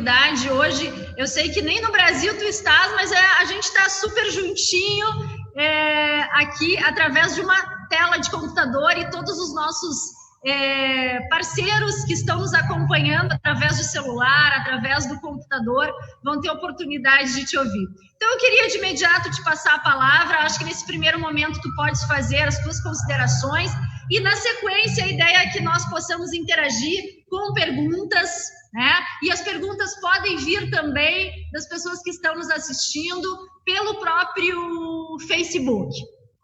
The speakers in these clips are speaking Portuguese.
oportunidade hoje. Eu sei que nem no Brasil tu estás, mas a gente está super juntinho aqui através de uma tela de computador, e todos os nossos parceiros que estão nos acompanhando através do celular, através do computador, vão ter oportunidade de te ouvir. Então, eu queria de imediato te passar a palavra. Acho que nesse primeiro momento tu podes fazer as tuas considerações e, na sequência, a ideia é que nós possamos interagir com perguntas, né? E as perguntas podem vir também das pessoas que estão nos assistindo pelo próprio Facebook.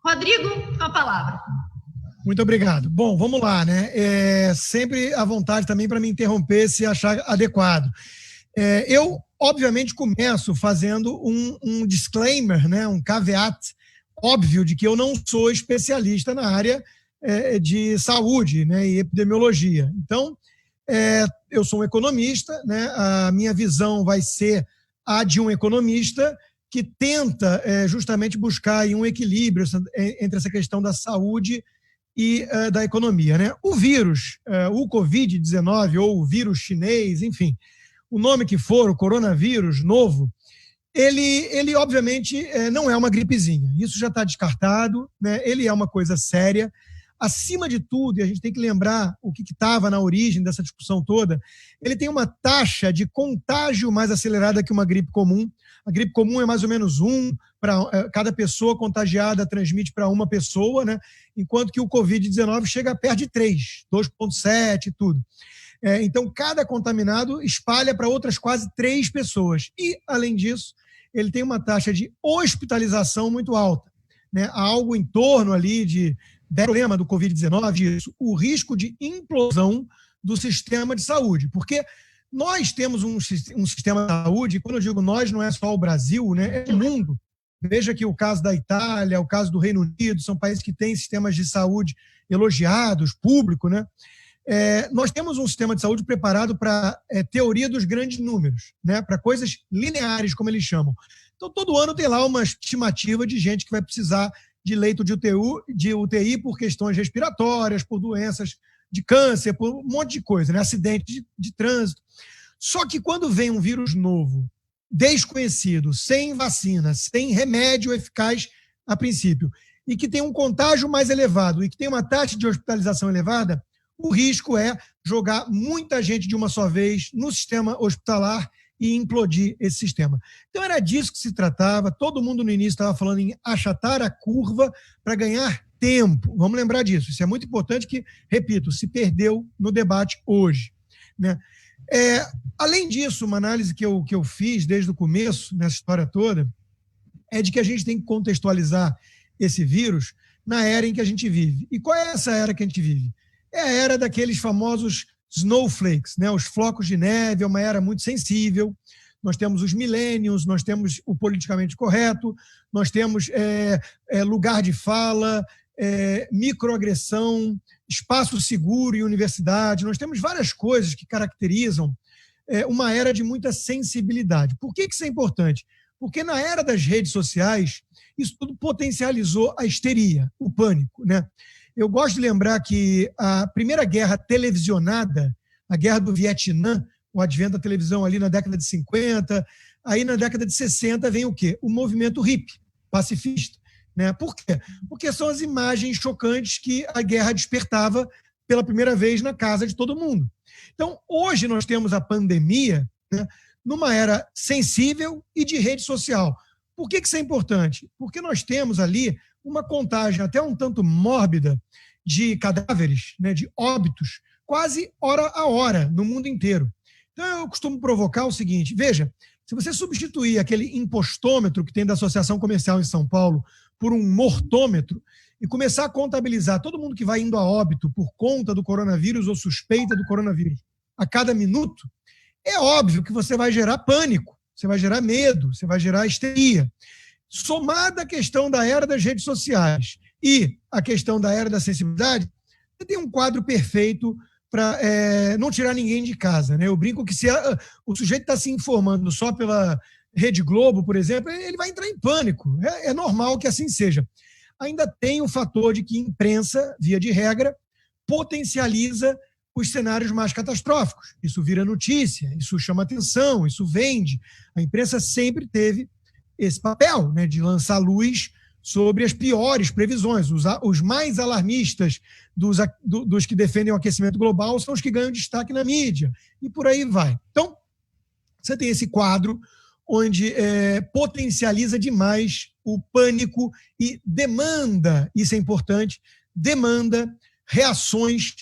Rodrigo, com a palavra. Muito obrigado. Bom, vamos lá, né? Sempre à vontade também para me interromper se achar adequado. Eu, obviamente, começo fazendo um disclaimer, né? Um caveat óbvio de que eu não sou especialista na área de saúde, né? E epidemiologia. Então, eu sou um economista, né? A minha visão vai ser a de um economista que tenta justamente buscar aí um equilíbrio entre essa questão da saúde e da economia, né? O vírus, o Covid-19 ou o vírus chinês, enfim, o nome que for, o coronavírus novo, ele obviamente não é uma gripezinha. Isso já está descartado, né? Ele é uma coisa séria. Acima de tudo, e a gente tem que lembrar o que estava na origem dessa discussão toda, ele tem uma taxa de contágio mais acelerada que uma gripe comum. A gripe comum é mais ou menos cada pessoa contagiada transmite para uma pessoa, né? Enquanto que o Covid-19 chega perto de 3, 2,7 e tudo. Então, cada contaminado espalha para outras quase 3 pessoas. E, além disso, ele tem uma taxa de hospitalização muito alta, né? Há algo em torno ali de problema do Covid-19, isso, o risco de implosão do sistema de saúde, porque nós temos um sistema de saúde, e quando eu digo nós, não é só o Brasil, né, é o mundo. Veja que o caso da Itália, o caso do Reino Unido, são países que têm sistemas de saúde elogiados, público, né? Nós temos um sistema de saúde preparado para teoria dos grandes números, né? Para coisas lineares, como eles chamam. Então, todo ano tem lá uma estimativa de gente que vai precisar de leito de UTI por questões respiratórias, por doenças de câncer, por um monte de coisa, né? Acidente de trânsito. Só que quando vem um vírus novo, desconhecido, sem vacina, sem remédio eficaz a princípio, e que tem um contágio mais elevado e que tem uma taxa de hospitalização elevada, o risco é jogar muita gente de uma só vez no sistema hospitalar e implodir esse sistema. Então era disso que se tratava. Todo mundo no início estava falando em achatar a curva para ganhar tempo. Vamos lembrar disso. Isso é muito importante que, repito, se perdeu no debate hoje, né? Além disso, uma análise que eu fiz desde o começo, nessa história toda, é de que a gente tem que contextualizar esse vírus na era em que a gente vive. E qual é essa era que a gente vive? É a era daqueles famosos snowflakes, né? Os flocos de neve, é uma era muito sensível. Nós temos os millennials, nós temos o politicamente correto, nós temos lugar de fala, microagressão, espaço seguro em universidade. Nós temos várias coisas que caracterizam uma era de muita sensibilidade. Por que isso é importante? Porque na era das redes sociais, isso tudo potencializou a histeria, o pânico, né? Eu gosto de lembrar que a primeira guerra televisionada, a guerra do Vietnã, o advento da televisão ali na década de 50, aí na década de 60 vem o quê? O movimento hippie, pacifista, né? Por quê? Porque são as imagens chocantes que a guerra despertava pela primeira vez na casa de todo mundo. Então, hoje nós temos a pandemia, né, numa era sensível e de rede social. Por que isso é importante? Porque nós temos ali uma contagem até um tanto mórbida de cadáveres, né, de óbitos, quase hora a hora, no mundo inteiro. Então, eu costumo provocar o seguinte, veja, se você substituir aquele impostômetro que tem da Associação Comercial em São Paulo por um mortômetro e começar a contabilizar todo mundo que vai indo a óbito por conta do coronavírus ou suspeita do coronavírus a cada minuto, é óbvio que você vai gerar pânico, você vai gerar medo, você vai gerar histeria. Somada a questão da era das redes sociais e a questão da era da sensibilidade, você tem um quadro perfeito para não tirar ninguém de casa, né? Eu brinco que se o sujeito está se informando só pela Rede Globo, por exemplo, ele vai entrar em pânico. É normal que assim seja. Ainda tem o fator de que a imprensa, via de regra, potencializa os cenários mais catastróficos. Isso vira notícia, isso chama atenção, isso vende. A imprensa sempre teve esse papel, né, de lançar luz sobre as piores previsões. Os mais alarmistas dos que defendem o aquecimento global são os que ganham destaque na mídia, e por aí vai. Então, você tem esse quadro onde potencializa demais o pânico e demanda, isso é importante, demanda reações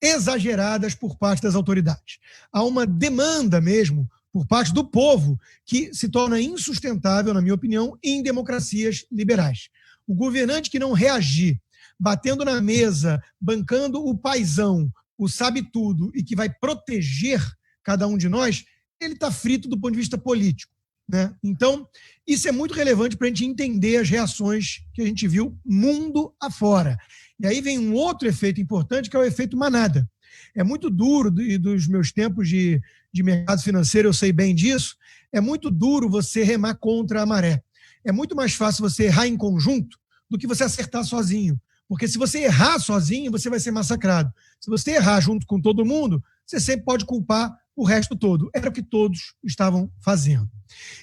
exageradas por parte das autoridades. Há uma demanda mesmo por parte do povo que se torna insustentável, na minha opinião, em democracias liberais. O governante que não reagir, batendo na mesa, bancando o paizão, o sabe-tudo e que vai proteger cada um de nós, ele está frito do ponto de vista político, né? Então, isso é muito relevante para a gente entender as reações que a gente viu mundo afora. E aí vem um outro efeito importante, que é o efeito manada. É muito duro, e dos meus tempos de mercado financeiro eu sei bem disso, é muito duro você remar contra a maré. É muito mais fácil você errar em conjunto do que você acertar sozinho. Porque se você errar sozinho, você vai ser massacrado. Se você errar junto com todo mundo, você sempre pode culpar o resto todo. Era o que todos estavam fazendo.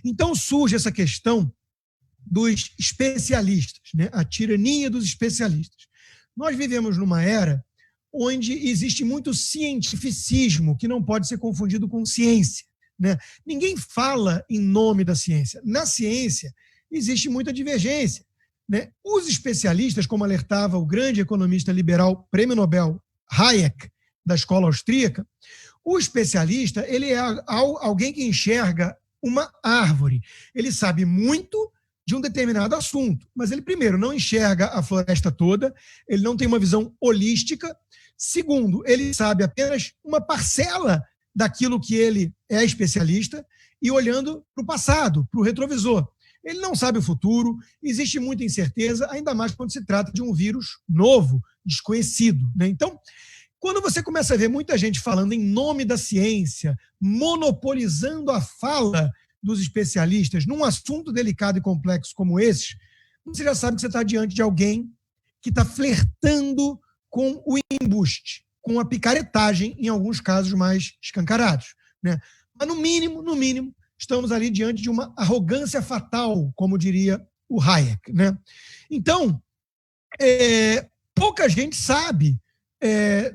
Então surge essa questão dos especialistas, né? A tirania dos especialistas. Nós vivemos numa era onde existe muito cientificismo, que não pode ser confundido com ciência, né? Ninguém fala em nome da ciência. Na ciência, existe muita divergência, né? Os especialistas, como alertava o grande economista liberal, prêmio Nobel, Hayek, da escola austríaca, o especialista, ele é alguém que enxerga uma árvore. Ele sabe muito de um determinado assunto, mas ele, primeiro, não enxerga a floresta toda, ele não tem uma visão holística. Segundo, ele sabe apenas uma parcela daquilo que ele é especialista e olhando para o passado, para o retrovisor. Ele não sabe o futuro, existe muita incerteza, ainda mais quando se trata de um vírus novo, desconhecido, né? Então, quando você começa a ver muita gente falando em nome da ciência, monopolizando a fala dos especialistas num assunto delicado e complexo como esse, você já sabe que você está diante de alguém que está flertando com o embuste, com a picaretagem, em alguns casos mais escancarados, né? Mas, no mínimo, estamos ali diante de uma arrogância fatal, como diria o Hayek, né? Então, pouca gente sabe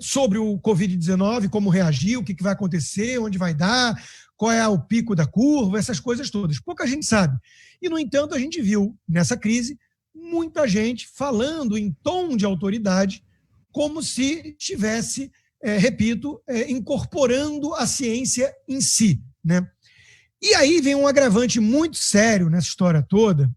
sobre o Covid-19, como reagir, o que vai acontecer, onde vai dar, qual é o pico da curva, essas coisas todas. Pouca gente sabe. E, no entanto, a gente viu, nessa crise, muita gente falando em tom de autoridade, como se estivesse, repito, incorporando a ciência em si, né? E aí vem um agravante muito sério nessa história toda,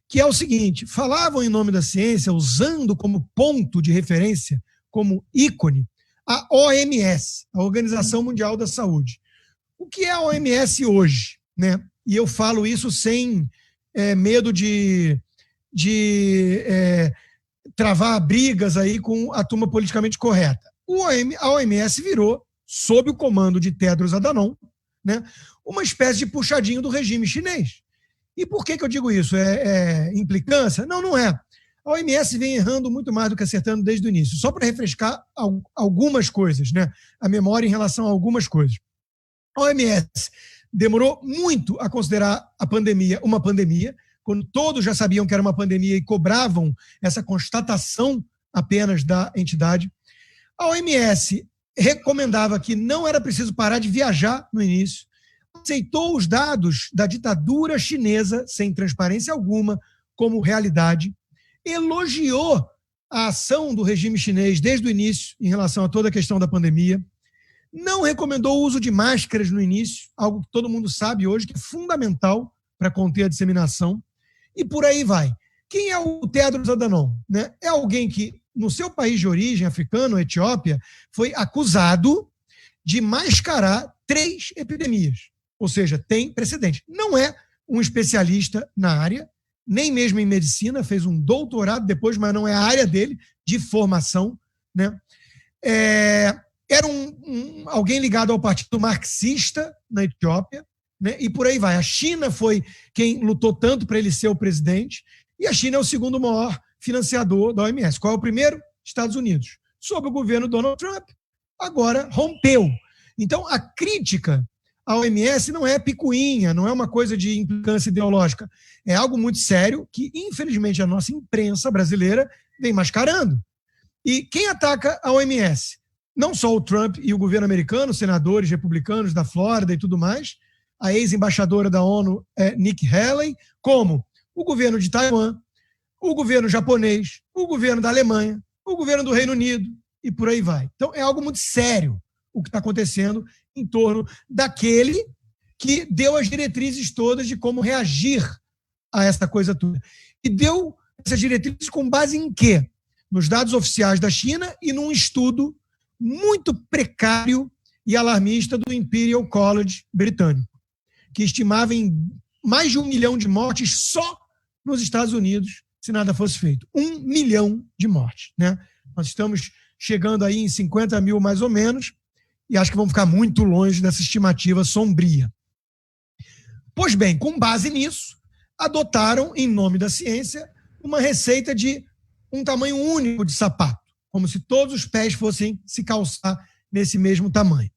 que é o seguinte: falavam em nome da ciência, usando como ponto de referência, como ícone, a OMS, a Organização Mundial da Saúde. O que é a OMS hoje, né? E eu falo isso sem medo de travar brigas aí com a turma politicamente correta. A OMS virou, sob o comando de Tedros Adhanom, né, uma espécie de puxadinho do regime chinês. E por que eu digo isso? É implicância? Não, não é. A OMS vem errando muito mais do que acertando desde o início. Só para refrescar algumas coisas, né, a memória em relação a algumas coisas. A OMS demorou muito a considerar a pandemia uma pandemia, quando todos já sabiam que era uma pandemia e cobravam essa constatação apenas da entidade. A OMS recomendava que não era preciso parar de viajar no início, aceitou os dados da ditadura chinesa, sem transparência alguma, como realidade, elogiou a ação do regime chinês desde o início em relação a toda a questão da pandemia, não recomendou o uso de máscaras no início, algo que todo mundo sabe hoje que é fundamental para conter a disseminação, e por aí vai. Quem é o Tedros Adhanom, né? É alguém que, no seu país de origem, africano, a Etiópia, foi acusado de mascarar 3 epidemias. Ou seja, tem precedente. Não é um especialista na área, nem mesmo em medicina, fez um doutorado depois, mas não é a área dele de formação, né? Era alguém ligado ao partido marxista na Etiópia, né? E por aí vai. A China foi quem lutou tanto para ele ser o presidente, e a China é o segundo maior financiador da OMS. Qual é o primeiro? Estados Unidos. Sob o governo Donald Trump, agora rompeu. Então, a crítica à OMS não é picuinha, não é uma coisa de implicância ideológica. É algo muito sério que, infelizmente, a nossa imprensa brasileira vem mascarando. E quem ataca a OMS? Não só o Trump e o governo americano, senadores republicanos da Flórida e tudo mais, a ex-embaixadora da ONU, Nikki Haley, como o governo de Taiwan, o governo japonês, o governo da Alemanha, o governo do Reino Unido e por aí vai. Então, é algo muito sério o que está acontecendo em torno daquele que deu as diretrizes todas de como reagir a essa coisa toda. E deu essas diretrizes com base em quê? Nos dados oficiais da China e num estudo muito precário e alarmista do Imperial College britânico, que estimava em mais de 1 milhão de mortes só nos Estados Unidos, se nada fosse feito. 1 milhão de mortes, né? Nós estamos chegando aí em 50 mil mais ou menos, e acho que vamos ficar muito longe dessa estimativa sombria. Pois bem, com base nisso, adotaram, em nome da ciência, uma receita de um tamanho único de sapato, como se todos os pés fossem se calçar nesse mesmo tamanho.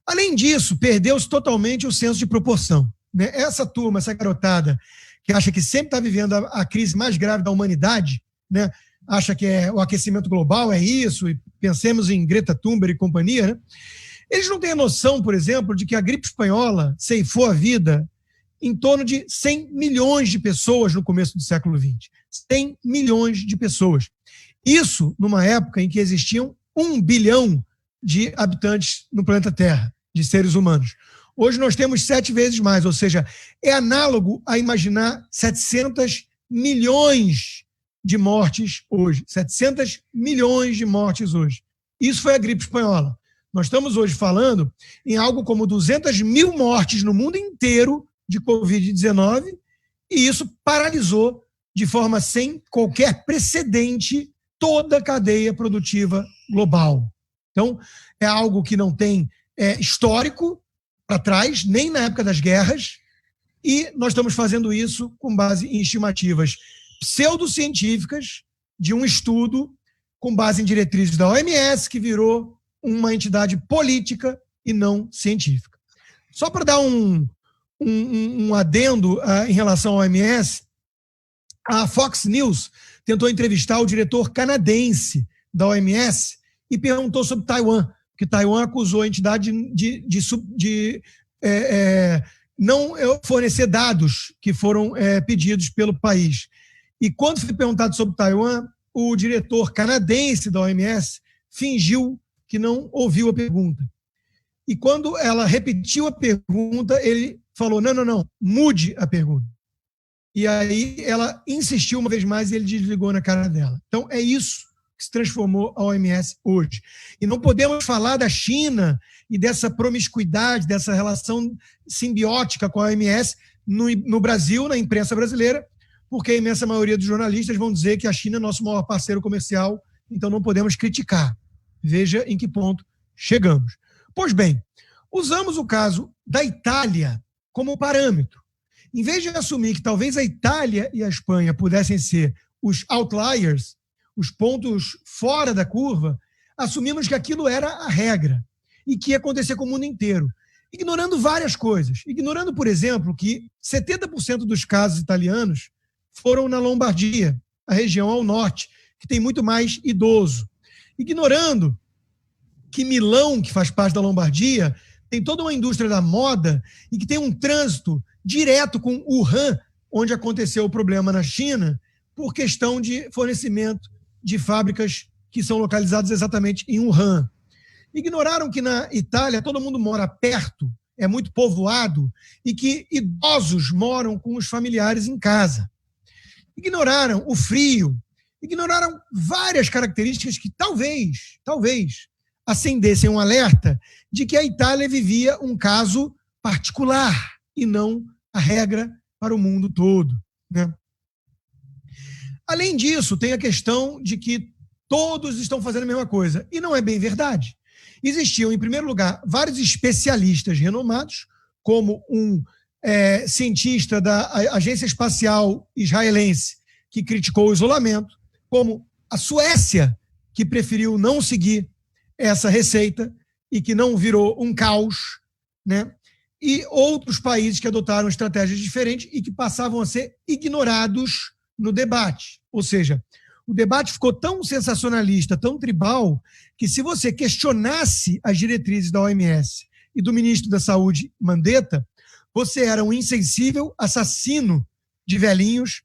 Além disso, perdeu-se totalmente o senso de proporção, né? Essa turma, essa garotada, que acha que sempre está vivendo a crise mais grave da humanidade, né? Acha que o aquecimento global é isso, e pensemos em Greta Thunberg e companhia, né? Eles não têm a noção, por exemplo, de que a gripe espanhola ceifou a vida em torno de 100 milhões de pessoas no começo do século XX. 100 milhões de pessoas. Isso numa época em que existiam 1 bilhão de habitantes no planeta Terra, de seres humanos. Hoje nós temos 7 vezes mais, ou seja, é análogo a imaginar 700 milhões de mortes hoje. 700 milhões de mortes hoje. Isso foi a gripe espanhola. Nós estamos hoje falando em algo como 200 mil mortes no mundo inteiro de Covid-19, e isso paralisou de forma sem qualquer precedente toda a cadeia produtiva global. Então, é algo que não tem histórico para trás, nem na época das guerras, e nós estamos fazendo isso com base em estimativas pseudocientíficas de um estudo com base em diretrizes da OMS, que virou uma entidade política e não científica. Só para dar um adendo em relação ao OMS, a Fox News tentou entrevistar o diretor canadense da OMS e perguntou sobre Taiwan, porque Taiwan acusou a entidade de não fornecer dados que foram pedidos pelo país. E quando foi perguntado sobre Taiwan, o diretor canadense da OMS fingiu que não ouviu a pergunta. E quando ela repetiu a pergunta, ele falou, não, mude a pergunta. E aí ela insistiu uma vez mais e ele desligou na cara dela. Então é isso que se transformou a OMS hoje. E não podemos falar da China e dessa promiscuidade, dessa relação simbiótica com a OMS no Brasil, na imprensa brasileira, porque a imensa maioria dos jornalistas vão dizer que a China é nosso maior parceiro comercial, então não podemos criticar. Veja em que ponto chegamos. Pois bem, usamos o caso da Itália como parâmetro. Em vez de assumir que talvez a Itália e a Espanha pudessem ser os outliers, os pontos fora da curva, assumimos que aquilo era a regra e que ia acontecer com o mundo inteiro, ignorando várias coisas. Ignorando, por exemplo, que 70% dos casos italianos foram na Lombardia, a região ao norte, que tem muito mais idoso. Ignorando que Milão, que faz parte da Lombardia, tem toda uma indústria da moda e que tem um trânsito direto com Wuhan, onde aconteceu o problema na China, por questão de fornecimento de fábricas que são localizadas exatamente em Wuhan. Ignoraram que na Itália todo mundo mora perto, é muito povoado, e que idosos moram com os familiares em casa. Ignoraram o frio, ignoraram várias características que talvez acendessem um alerta de que a Itália vivia um caso particular e não a regra para o mundo todo, né? Além disso, tem a questão de que todos estão fazendo a mesma coisa, e não é bem verdade. Existiam, em primeiro lugar, vários especialistas renomados, como um cientista da Agência Espacial Israelense que criticou o isolamento, como a Suécia, que preferiu não seguir essa receita e que não virou um caos, né? E outros países que adotaram estratégias diferentes e que passavam a ser ignorados no debate. Ou seja, o debate ficou tão sensacionalista, tão tribal, que se você questionasse as diretrizes da OMS e do ministro da Saúde, Mandetta, você era um insensível assassino de velhinhos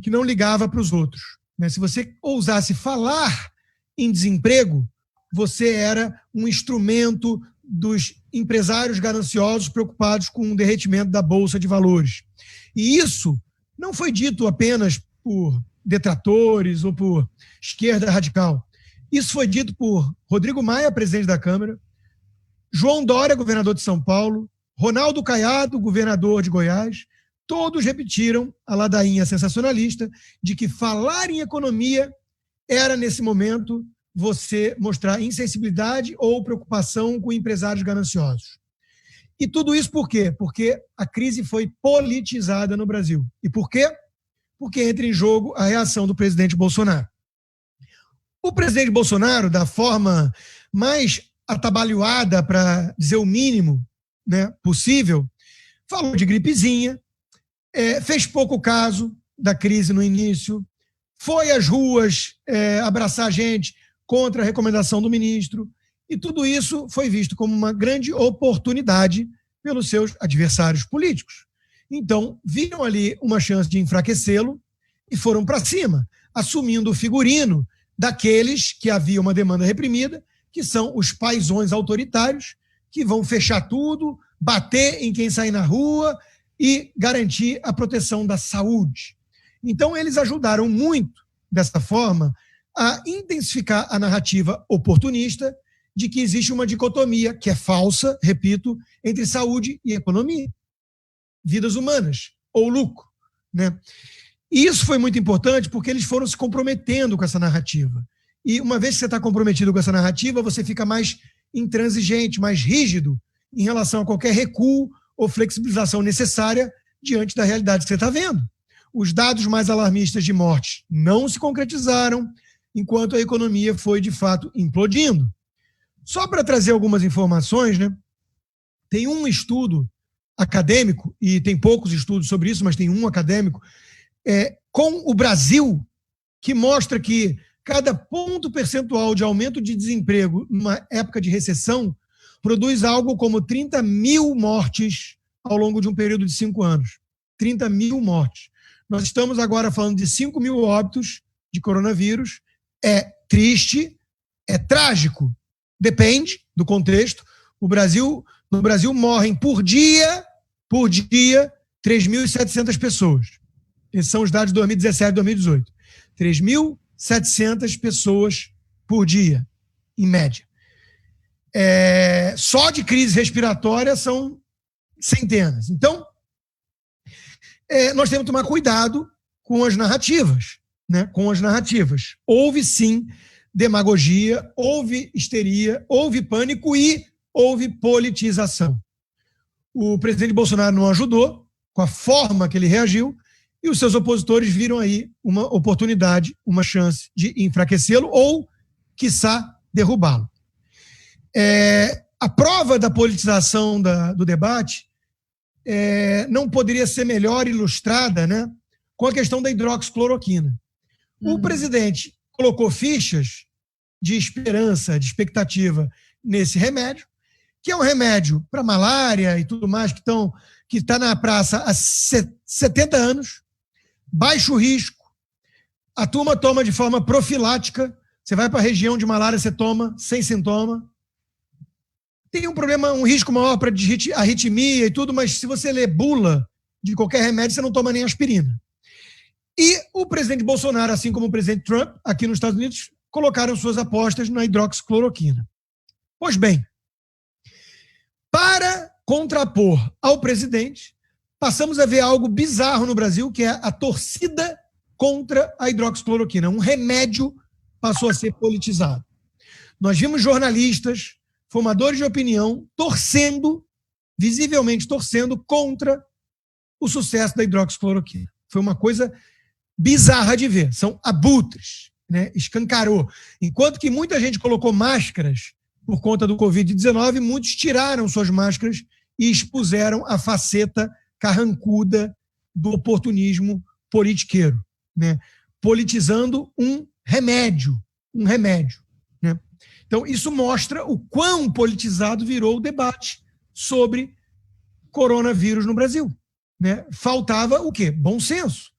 que não ligava para os outros. Se você ousasse falar em desemprego, você era um instrumento dos empresários gananciosos preocupados com o derretimento da Bolsa de Valores. E isso não foi dito apenas por detratores ou por esquerda radical. Isso foi dito por Rodrigo Maia, presidente da Câmara, João Dória, governador de São Paulo, Ronaldo Caiado, governador de Goiás. Todos repetiram a ladainha sensacionalista de que falar em economia era, nesse momento, você mostrar insensibilidade ou preocupação com empresários gananciosos. E tudo isso por quê? Porque a crise foi politizada no Brasil. E por quê? Porque entra em jogo a reação do presidente Bolsonaro. O presidente Bolsonaro, da forma mais atabalhoada, para dizer o mínimo, né, possível, falou de gripezinha, fez pouco caso da crise no início, foi às ruas abraçar a gente contra a recomendação do ministro, e tudo isso foi visto como uma grande oportunidade pelos seus adversários políticos. Então, viram ali uma chance de enfraquecê-lo e foram para cima, assumindo o figurino daqueles que havia uma demanda reprimida, que são os paizões autoritários, que vão fechar tudo, bater em quem sair na rua e garantir a proteção da saúde. Então, eles ajudaram muito, dessa forma, a intensificar a narrativa oportunista de que existe uma dicotomia, que é falsa, repito, entre saúde e economia. Vidas humanas, ou lucro, né? E isso foi muito importante porque eles foram se comprometendo com essa narrativa. E uma vez que você está comprometido com essa narrativa, você fica mais intransigente, mais rígido em relação a qualquer recuo ou flexibilização necessária diante da realidade que você está vendo. Os dados mais alarmistas de mortes não se concretizaram, enquanto a economia foi, de fato, implodindo. Só para trazer algumas informações, né? Tem um estudo acadêmico, e tem poucos estudos sobre isso, mas tem um acadêmico, com o Brasil, que mostra que cada ponto percentual de aumento de desemprego numa época de recessão produz algo como 30 mil mortes ao longo de um período de 5 anos. 30 mil mortes. Nós estamos agora falando de 5 mil óbitos de coronavírus. É triste, é trágico. Depende do contexto. No Brasil morrem por dia, 3.700 pessoas. Esses são os dados de 2017 e 2018. 3.700 pessoas por dia, em média. Só de crise respiratória são centenas. Então, nós temos que tomar cuidado com as narrativas, né? Com as narrativas. Houve, sim, demagogia, houve histeria, houve pânico e houve politização. O presidente Bolsonaro não ajudou com a forma que ele reagiu e os seus opositores viram aí uma oportunidade, uma chance de enfraquecê-lo ou, quiçá, derrubá-lo. A prova da politização do debate não poderia ser melhor ilustrada, né, com a questão da hidroxicloroquina. O presidente colocou fichas de esperança, de expectativa nesse remédio, que é um remédio para malária e tudo mais, que está na praça há 70 anos, baixo risco, a turma toma de forma profilática, você vai para a região de malária, você toma sem sintoma. Tem um risco maior para arritmia e tudo, mas se você lê bula de qualquer remédio, você não toma nem aspirina. E o presidente Bolsonaro, assim como o presidente Trump, aqui nos Estados Unidos, colocaram suas apostas na hidroxicloroquina. Pois bem, para contrapor ao presidente, passamos a ver algo bizarro no Brasil, que é a torcida contra a hidroxicloroquina. Um remédio passou a ser politizado. Nós vimos jornalistas, formadores de opinião, visivelmente torcendo contra o sucesso da hidroxicloroquina. Foi uma coisa bizarra de ver. São abutres, né? Escancarou. Enquanto que muita gente colocou máscaras por conta do Covid-19, muitos tiraram suas máscaras e expuseram a faceta carrancuda do oportunismo politiqueiro, né? Politizando um remédio. Né? Então, isso mostra o quão politizado virou o debate sobre coronavírus no Brasil. Né? Faltava o quê? Bom senso.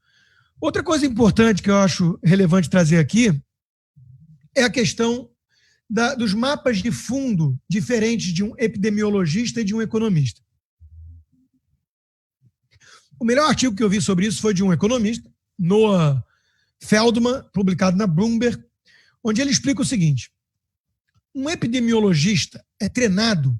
Outra coisa importante que eu acho relevante trazer aqui é a questão dos mapas de fundo diferentes de um epidemiologista e de um economista. O melhor artigo que eu vi sobre isso foi de um economista, Noah Feldman, publicado na Bloomberg, onde ele explica o seguinte: um epidemiologista é treinado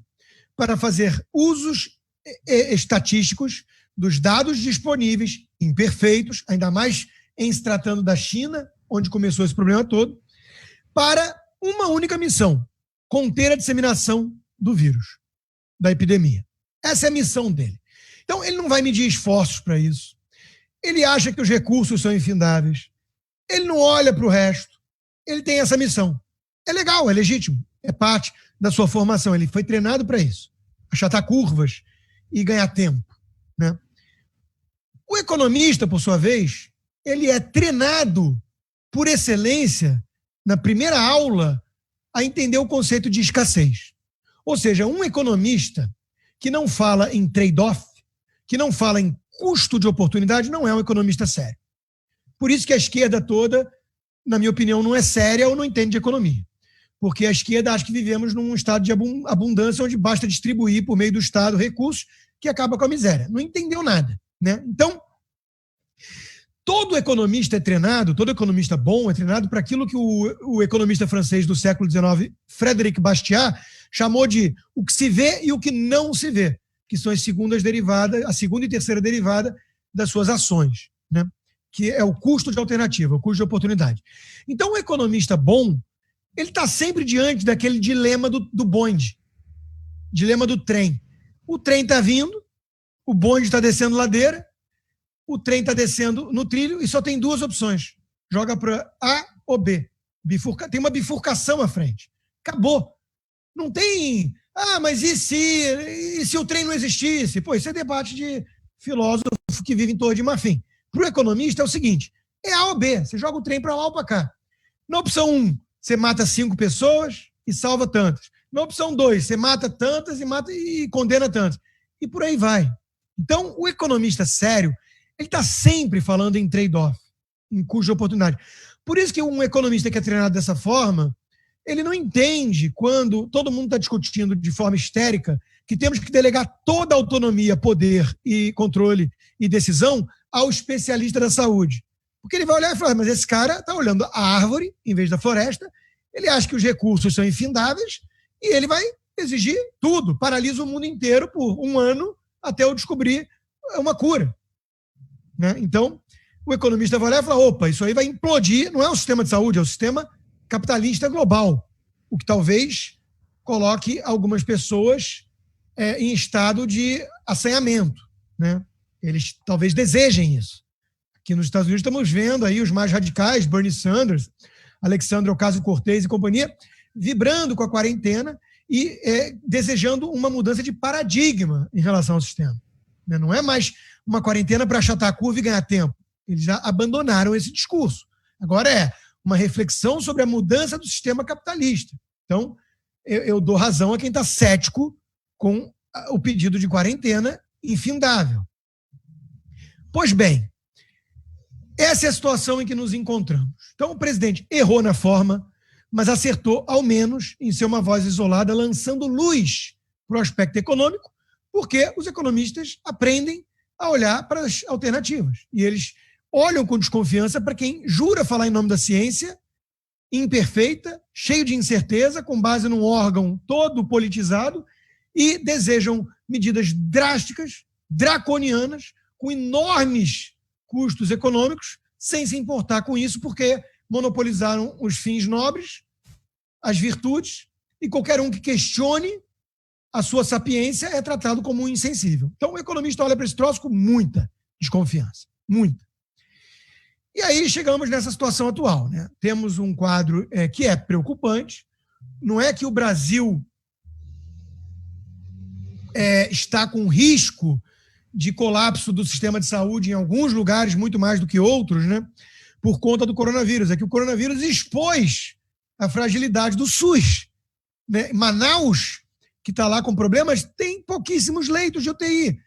para fazer usos estatísticos dos dados disponíveis, imperfeitos, ainda mais em se tratando da China, onde começou esse problema todo, para uma única missão: conter a disseminação do vírus, da epidemia. Essa é a missão dele. Então, ele não vai medir esforços para isso. Ele acha que os recursos são infindáveis. Ele não olha para o resto. Ele tem essa missão. É legal, é legítimo. É parte da sua formação. Ele foi treinado para isso. Achatar curvas e ganhar tempo. Né? O economista, por sua vez, ele é treinado por excelência, na primeira aula, a entender o conceito de escassez. Ou seja, um economista que não fala em trade-off, que não fala em custo de oportunidade, não é um economista sério. Por isso que a esquerda toda, na minha opinião, não é séria ou não entende de economia. Porque a esquerda acha que vivemos num estado de abundância onde basta distribuir por meio do Estado recursos que acaba com a miséria. Não entendeu nada. Né? Então, todo economista é treinado, todo economista bom é treinado para aquilo que o economista francês do século XIX, Frédéric Bastiat, chamou de o que se vê e o que não se vê, que são as segundas derivadas, a segunda e terceira derivada das suas ações, né? Que é o custo de alternativa, o custo de oportunidade. Então, o economista bom, ele está sempre diante daquele dilema do bonde, dilema do trem. O trem está vindo, o bonde está descendo ladeira, o trem está descendo no trilho e só tem duas opções. Joga para A ou B. Tem uma bifurcação à frente. Acabou. Não tem... mas e se o trem não existisse? Pô, isso é debate de filósofo que vive em torno de Marfim. Para o economista é o seguinte: é A ou B. Você joga o trem para lá ou para cá. Na opção 1, você mata 5 pessoas e salva tantas. Na opção 2, você mata tantas e condena tantas. E por aí vai. Então, o economista sério, ele está sempre falando em trade-off, em custo de oportunidade. Por isso que um economista que é treinado dessa forma, ele não entende quando todo mundo está discutindo de forma histérica que temos que delegar toda a autonomia, poder e controle e decisão ao especialista da saúde. Porque ele vai olhar e falar: mas esse cara está olhando a árvore em vez da floresta, ele acha que os recursos são infindáveis e ele vai exigir tudo, paralisa o mundo inteiro por um ano até eu descobrir uma cura. Né? Então, o economista vai olhar e falar: opa, isso aí vai implodir, não é o sistema de saúde, é o sistema capitalista global, o que talvez coloque algumas pessoas em estado de assanhamento. Né? Eles talvez desejem isso. Aqui nos Estados Unidos estamos vendo aí os mais radicais, Bernie Sanders, Alexandre Ocasio-Cortez e companhia, vibrando com a quarentena e desejando uma mudança de paradigma em relação ao sistema. Né? Não é mais uma quarentena para achatar a curva e ganhar tempo. Eles já abandonaram esse discurso. Agora é uma reflexão sobre a mudança do sistema capitalista. Então, eu dou razão a quem está cético com o pedido de quarentena infindável. Pois bem, essa é a situação em que nos encontramos. Então, o presidente errou na forma, mas acertou, ao menos, em ser uma voz isolada, lançando luz para o aspecto econômico, porque os economistas aprendem a olhar para as alternativas. E eles olham com desconfiança para quem jura falar em nome da ciência, imperfeita, cheio de incerteza, com base num órgão todo politizado, e desejam medidas drásticas, draconianas, com enormes custos econômicos, sem se importar com isso, porque monopolizaram os fins nobres, as virtudes, e qualquer um que questione a sua sapiência é tratado como um insensível. Então, o economista olha para esse troço com muita desconfiança, muita. E aí chegamos nessa situação atual. Né? Temos um quadro que é preocupante, não é que o Brasil está com risco de colapso do sistema de saúde em alguns lugares, muito mais do que outros, né? Por conta do coronavírus. É que o coronavírus expôs a fragilidade do SUS, né? Manaus, que está lá com problemas, tem pouquíssimos leitos de UTI.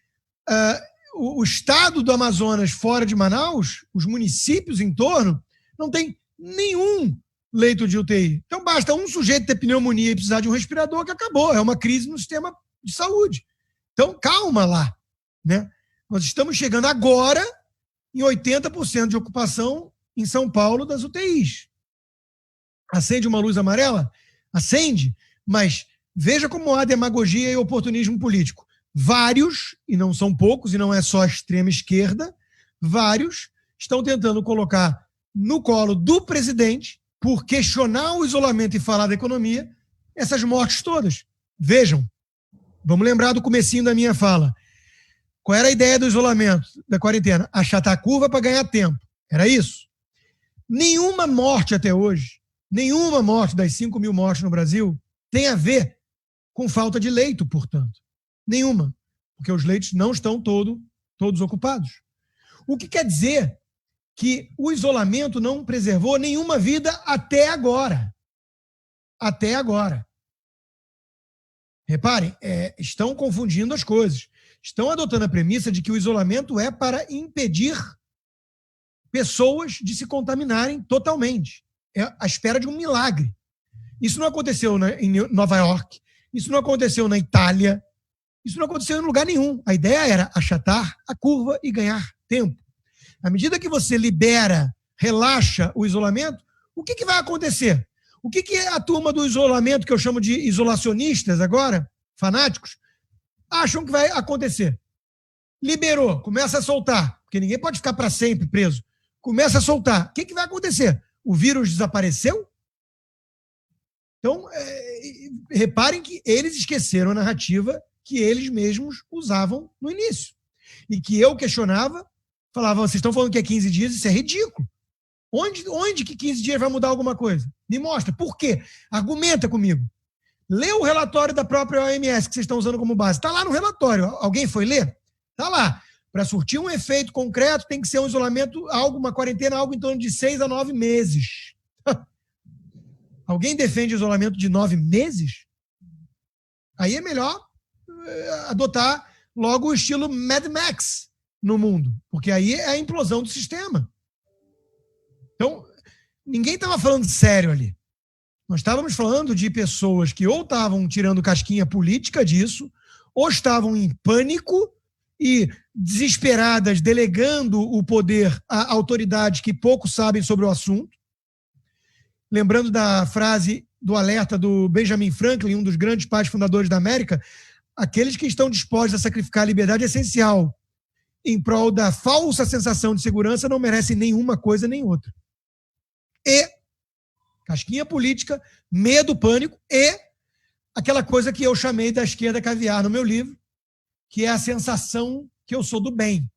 O estado do Amazonas, fora de Manaus, os municípios em torno, não tem nenhum leito de UTI. Então, basta um sujeito ter pneumonia e precisar de um respirador que acabou. É uma crise no sistema de saúde. Então, calma lá, né? Nós estamos chegando agora em 80% de ocupação em São Paulo das UTIs. Acende uma luz amarela? Acende, mas veja como há demagogia e oportunismo político. Vários, e não são poucos, e não é só a extrema esquerda, vários estão tentando colocar no colo do presidente, por questionar o isolamento e falar da economia, essas mortes todas. Vejam, vamos lembrar do comecinho da minha fala. Qual era a ideia do isolamento, da quarentena? Achatar a curva para ganhar tempo. Era isso. Nenhuma morte até hoje, nenhuma morte das 5 mil mortes no Brasil tem a ver com falta de leito, portanto. Nenhuma. Porque os leitos não estão todos ocupados. O que quer dizer que o isolamento não preservou nenhuma vida até agora. Até agora. Reparem, estão confundindo as coisas. Estão adotando a premissa de que o isolamento é para impedir pessoas de se contaminarem totalmente. É à espera de um milagre. Isso não aconteceu em Nova York, isso não aconteceu na Itália, isso não aconteceu em lugar nenhum. A ideia era achatar a curva e ganhar tempo. À medida que você libera, relaxa o isolamento, o que vai acontecer? O que é a turma do isolamento, que eu chamo de isolacionistas agora, fanáticos, acham que vai acontecer? Liberou, começa a soltar, porque ninguém pode ficar para sempre preso. Começa a soltar. O que vai acontecer? O vírus desapareceu? Então, reparem que eles esqueceram a narrativa que eles mesmos usavam no início. E que eu questionava, falava, vocês estão falando que é 15 dias, isso é ridículo. Onde que 15 dias vai mudar alguma coisa? Me mostra. Por quê? Argumenta comigo. Lê o relatório da própria OMS que vocês estão usando como base. Está lá no relatório. Alguém foi ler? Está lá. Para surtir um efeito concreto, tem que ser um isolamento, uma quarentena, algo em torno de 6 a 9 meses. Alguém defende isolamento de 9 meses? Aí é melhor adotar logo o estilo Mad Max no mundo, porque aí é a implosão do sistema. Então, ninguém estava falando sério ali. Nós estávamos falando de pessoas que ou estavam tirando casquinha política disso, ou estavam em pânico e desesperadas, delegando o poder a autoridades que pouco sabem sobre o assunto. Lembrando da frase do alerta do Benjamin Franklin, um dos grandes pais fundadores da América, aqueles que estão dispostos a sacrificar a liberdade essencial em prol da falsa sensação de segurança não merecem nenhuma coisa nem outra. E casquinha política, medo, pânico e aquela coisa que eu chamei da esquerda caviar no meu livro, que é a sensação que eu sou do bem,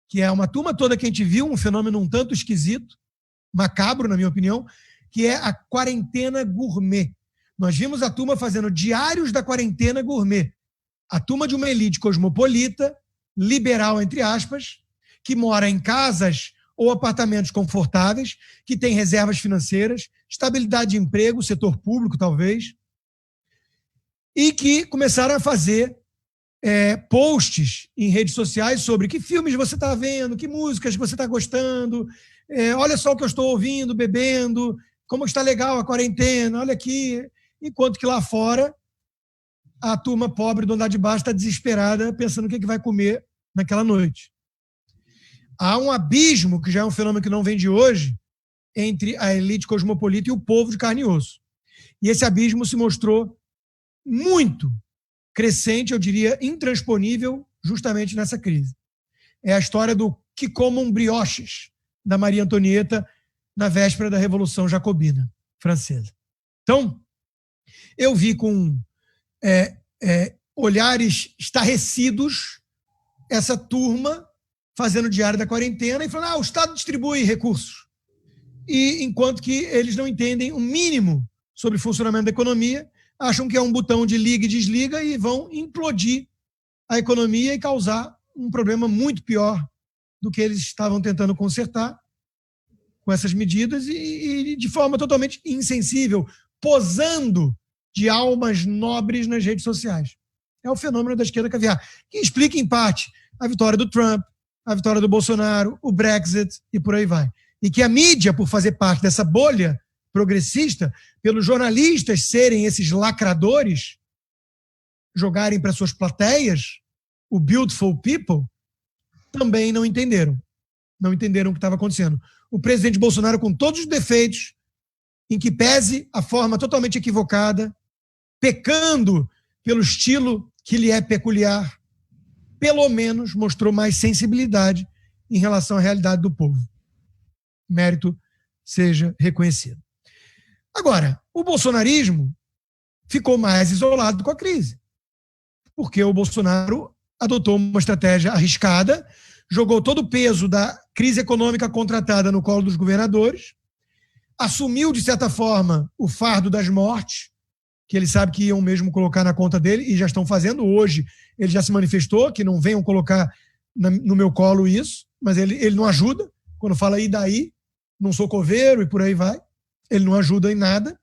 que é uma turma toda que a gente viu, um fenômeno um tanto esquisito, macabro, na minha opinião, que é a quarentena gourmet. Nós vimos a turma fazendo diários da quarentena gourmet. A turma de uma elite cosmopolita, liberal, entre aspas, que mora em casas ou apartamentos confortáveis, que tem reservas financeiras, estabilidade de emprego, setor público, talvez, e que começaram a fazer posts em redes sociais sobre que filmes você está vendo, que músicas você está gostando, olha só o que eu estou ouvindo, bebendo, como está legal a quarentena, olha aqui. Enquanto que lá fora, a turma pobre do andar de baixo está desesperada, pensando o que vai comer naquela noite. Há um abismo, que já é um fenômeno que não vem de hoje, entre a elite cosmopolita e o povo de carne e osso. E esse abismo se mostrou muito crescente, eu diria, intransponível, justamente nessa crise. É a história do que comam brioches, da Maria Antonieta, na véspera da Revolução Jacobina francesa. Então, eu vi com olhares estarrecidos essa turma fazendo diário da quarentena e falando, o Estado distribui recursos. E enquanto que eles não entendem o mínimo sobre o funcionamento da economia, acham que é um botão de liga e desliga e vão implodir a economia e causar um problema muito pior do que eles estavam tentando consertar com essas medidas e de forma totalmente insensível, posando de almas nobres nas redes sociais. É o fenômeno da esquerda caviar, que explica, em parte, a vitória do Trump, a vitória do Bolsonaro, o Brexit e por aí vai. E que a mídia, por fazer parte dessa bolha progressista, pelos jornalistas serem esses lacradores, jogarem para suas plateias o beautiful people, também não entenderam. Não entenderam o que estava acontecendo. O presidente Bolsonaro, com todos os defeitos, em que pese a forma totalmente equivocada, pecando pelo estilo que lhe é peculiar, pelo menos mostrou mais sensibilidade em relação à realidade do povo. Mérito seja reconhecido. Agora, o bolsonarismo ficou mais isolado com a crise, porque o Bolsonaro adotou uma estratégia arriscada, jogou todo o peso da crise econômica contratada no colo dos governadores, assumiu, de certa forma, o fardo das mortes, que ele sabe que iam mesmo colocar na conta dele, e já estão fazendo. Hoje ele já se manifestou, que não venham colocar no meu colo isso, mas ele não ajuda, quando fala e daí, não sou coveiro e por aí vai, ele não ajuda em nada,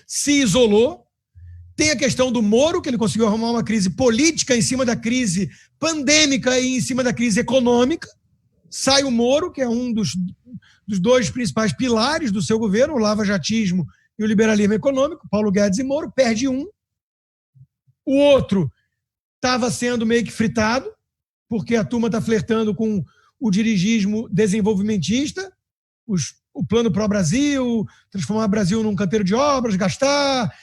se isolou. Tem a questão do Moro, que ele conseguiu arrumar uma crise política em cima da crise pandêmica e em cima da crise econômica. Sai o Moro, que é um dos dois principais pilares do seu governo, o lava-jatismo e o liberalismo econômico, Paulo Guedes e Moro, perde um. O outro estava sendo meio que fritado, porque a turma está flertando com o dirigismo desenvolvimentista, o plano pró-Brasil, transformar o Brasil num canteiro de obras, gastar,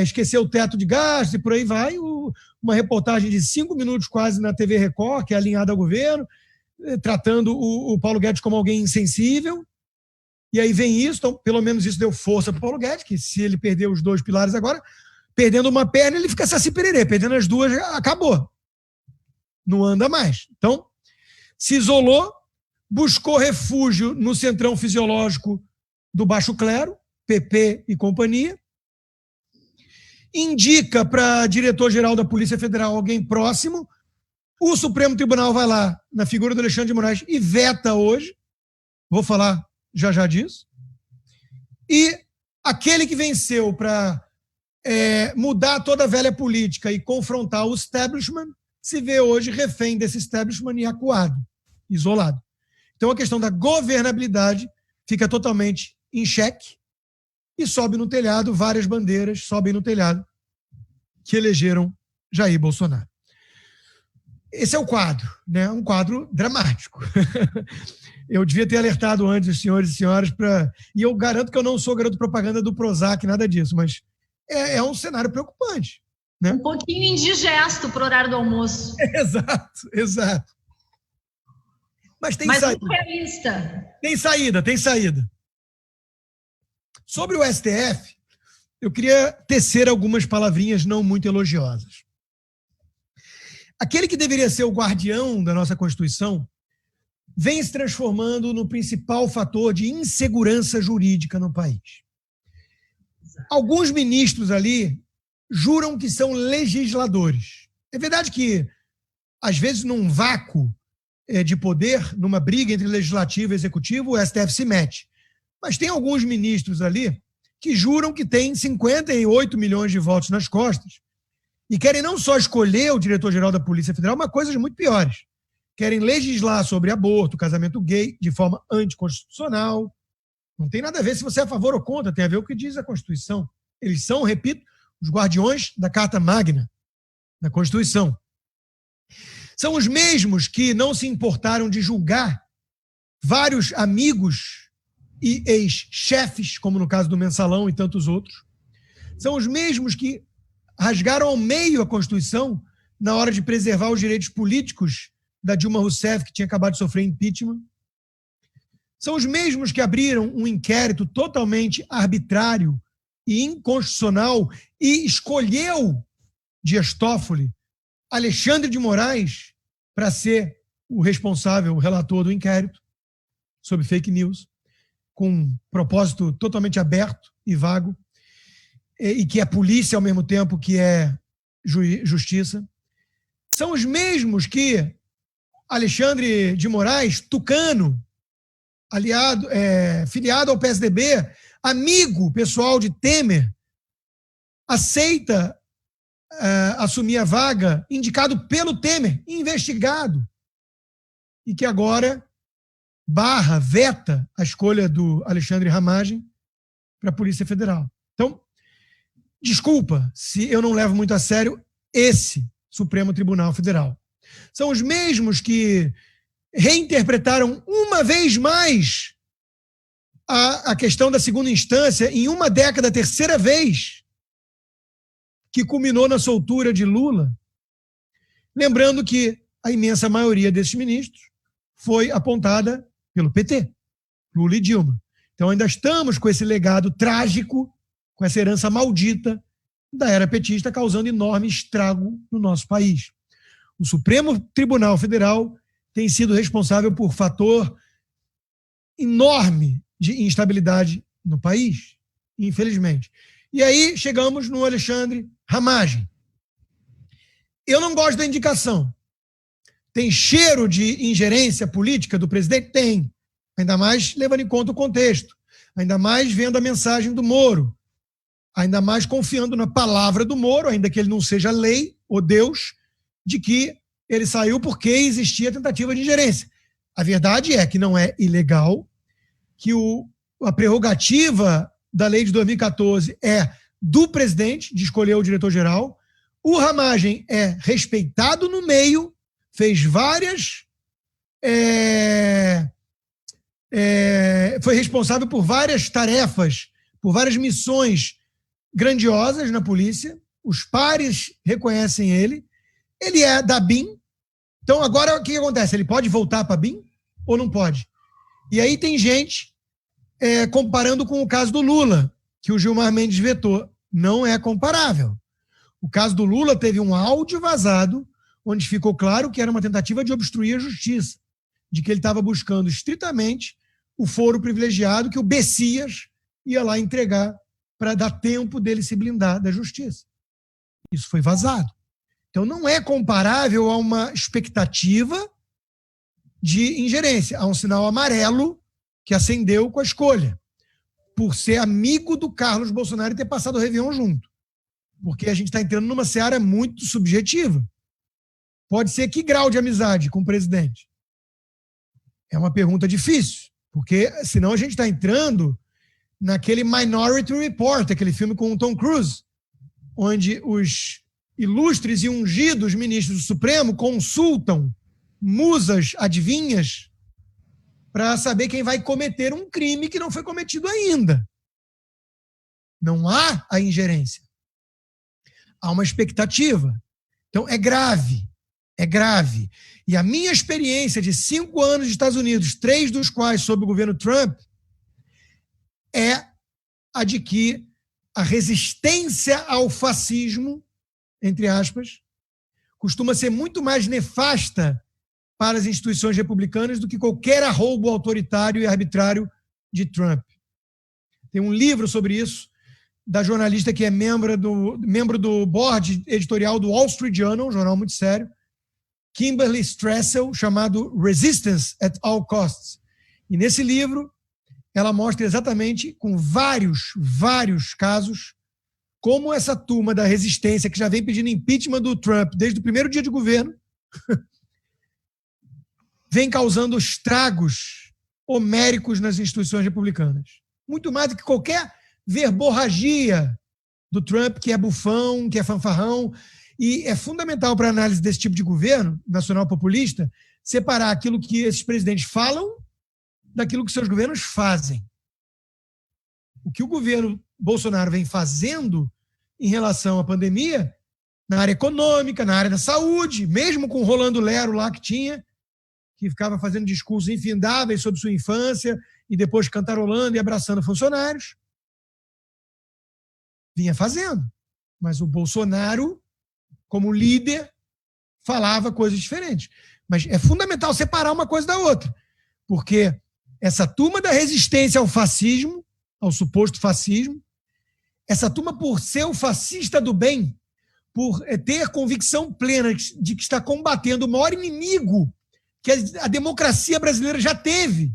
esquecer o teto de gastos e por aí vai. Uma reportagem de 5 minutos quase na TV Record, que é alinhada ao governo, tratando o Paulo Guedes como alguém insensível. E aí vem isso, então pelo menos isso deu força para o Paulo Guedes, que se ele perder os dois pilares agora, perdendo uma perna, ele fica saci-pererê, perdendo as duas, acabou. Não anda mais. Então, se isolou, buscou refúgio no centrão fisiológico do baixo clero, PP e companhia, indica para diretor-geral da Polícia Federal alguém próximo, o Supremo Tribunal vai lá, na figura do Alexandre de Moraes, e veta hoje, vou falar já disso, e aquele que venceu para mudar toda a velha política e confrontar o establishment, se vê hoje refém desse establishment e acuado, isolado. Então a questão da governabilidade fica totalmente em xeque e sobe no telhado, várias bandeiras sobem no telhado que elegeram Jair Bolsonaro. Esse é o quadro, né? Um quadro dramático. Eu devia ter alertado antes os senhores e senhoras e eu garanto que eu não sou garoto propaganda do Prozac, nada disso, mas é um cenário preocupante. Né? Um pouquinho indigesto para o horário do almoço. Exato. Mas tem saída. Realista. Tem saída. Sobre o STF, eu queria tecer algumas palavrinhas não muito elogiosas. Aquele que deveria ser o guardião da nossa Constituição vem se transformando no principal fator de insegurança jurídica no país. Alguns ministros ali juram que são legisladores. É verdade que, às vezes, num vácuo de poder, numa briga entre legislativo e executivo, o STF se mete. Mas tem alguns ministros ali que juram que têm 58 milhões de votos nas costas e querem não só escolher o diretor-geral da Polícia Federal, mas coisas muito piores. Querem legislar sobre aborto, casamento gay, de forma anticonstitucional. Não tem nada a ver se você é a favor ou contra, tem a ver com o que diz a Constituição. Eles são, repito, os guardiões da Carta Magna, da Constituição. São os mesmos que não se importaram de julgar vários amigos e ex-chefes, como no caso do Mensalão e tantos outros. São os mesmos que rasgaram ao meio a Constituição na hora de preservar os direitos políticos da Dilma Rousseff, que tinha acabado de sofrer impeachment. São os mesmos que abriram um inquérito totalmente arbitrário e inconstitucional e escolheu Dias Toffoli, Alexandre de Moraes, para ser o responsável, o relator do inquérito sobre fake news, com um propósito totalmente aberto e vago. e que é polícia ao mesmo tempo que é justiça, são os mesmos que Alexandre de Moraes, tucano, filiado ao PSDB, amigo pessoal de Temer, aceita assumir a vaga, indicado pelo Temer, investigado, e que agora veta a escolha do Alexandre Ramagem para a Polícia Federal. Então, desculpa se eu não levo muito a sério esse Supremo Tribunal Federal. São os mesmos que reinterpretaram uma vez mais a questão da segunda instância em uma década, terceira vez, que culminou na soltura de Lula. Lembrando que a imensa maioria desses ministros foi apontada pelo PT, Lula e Dilma. Então ainda estamos com esse legado trágico, com essa herança maldita da era petista, causando enorme estrago no nosso país. O Supremo Tribunal Federal tem sido responsável por fator enorme de instabilidade no país, infelizmente. E aí chegamos no Alexandre Ramagem. Eu não gosto da indicação. Tem cheiro de ingerência política do presidente? Tem. Ainda mais levando em conta o contexto. Ainda mais vendo a mensagem do Moro. Ainda mais confiando na palavra do Moro, ainda que ele não seja lei ou Deus, de que ele saiu porque existia tentativa de ingerência. A verdade é que não é ilegal, que a prerrogativa da lei de 2014 é do presidente de escolher o diretor-geral. O Ramagem é respeitado no meio, fez várias... foi responsável por várias tarefas, por várias missões grandiosas na polícia. Os pares reconhecem ele. Ele é da BIM. Então, agora, o que acontece? Ele pode voltar para a BIM ou não pode? E aí tem gente comparando com o caso do Lula, que o Gilmar Mendes vetou. Não é comparável. O caso do Lula teve um áudio vazado, onde ficou claro que era uma tentativa de obstruir a justiça, de que ele estava buscando estritamente o foro privilegiado que o Bessias ia lá entregar para dar tempo dele se blindar da justiça. Isso foi vazado. Então, não é comparável a uma expectativa de ingerência. Há um sinal amarelo que acendeu com a escolha, por ser amigo do Carlos Bolsonaro e ter passado o Réveillon junto. Porque a gente está entrando numa seara muito subjetiva. Pode ser que grau de amizade com o presidente? É uma pergunta difícil, porque senão a gente está entrando naquele Minority Report, aquele filme com o Tom Cruise, onde os ilustres e ungidos ministros do Supremo consultam musas adivinhas para saber quem vai cometer um crime que não foi cometido ainda. Não há a ingerência. Há uma expectativa. Então, é grave. É grave. E a minha experiência de 5 anos nos Estados Unidos, 3 dos quais sob o governo Trump, é a de que a resistência ao fascismo, entre aspas, costuma ser muito mais nefasta para as instituições republicanas do que qualquer arroubo autoritário e arbitrário de Trump. Tem um livro sobre isso, da jornalista que é membro do board editorial do Wall Street Journal, um jornal muito sério, Kimberly Strassel, chamado Resistance at All Costs. E nesse livro, ela mostra exatamente, com vários casos, como essa turma da resistência, que já vem pedindo impeachment do Trump desde o primeiro dia de governo, vem causando estragos homéricos nas instituições republicanas. Muito mais do que qualquer verborragia do Trump, que é bufão, que é fanfarrão. E é fundamental para a análise desse tipo de governo nacional populista separar aquilo que esses presidentes falam daquilo que seus governos fazem. O que o governo Bolsonaro vem fazendo em relação à pandemia, na área econômica, na área da saúde, mesmo com o Rolando Lero lá que ficava fazendo discursos infindáveis sobre sua infância e depois cantarolando e abraçando funcionários, vinha fazendo. Mas o Bolsonaro, como líder, falava coisas diferentes. Mas é fundamental separar uma coisa da outra, porque essa turma da resistência ao fascismo, ao suposto fascismo, essa turma, por ser o fascista do bem, por ter convicção plena de que está combatendo o maior inimigo que a democracia brasileira já teve,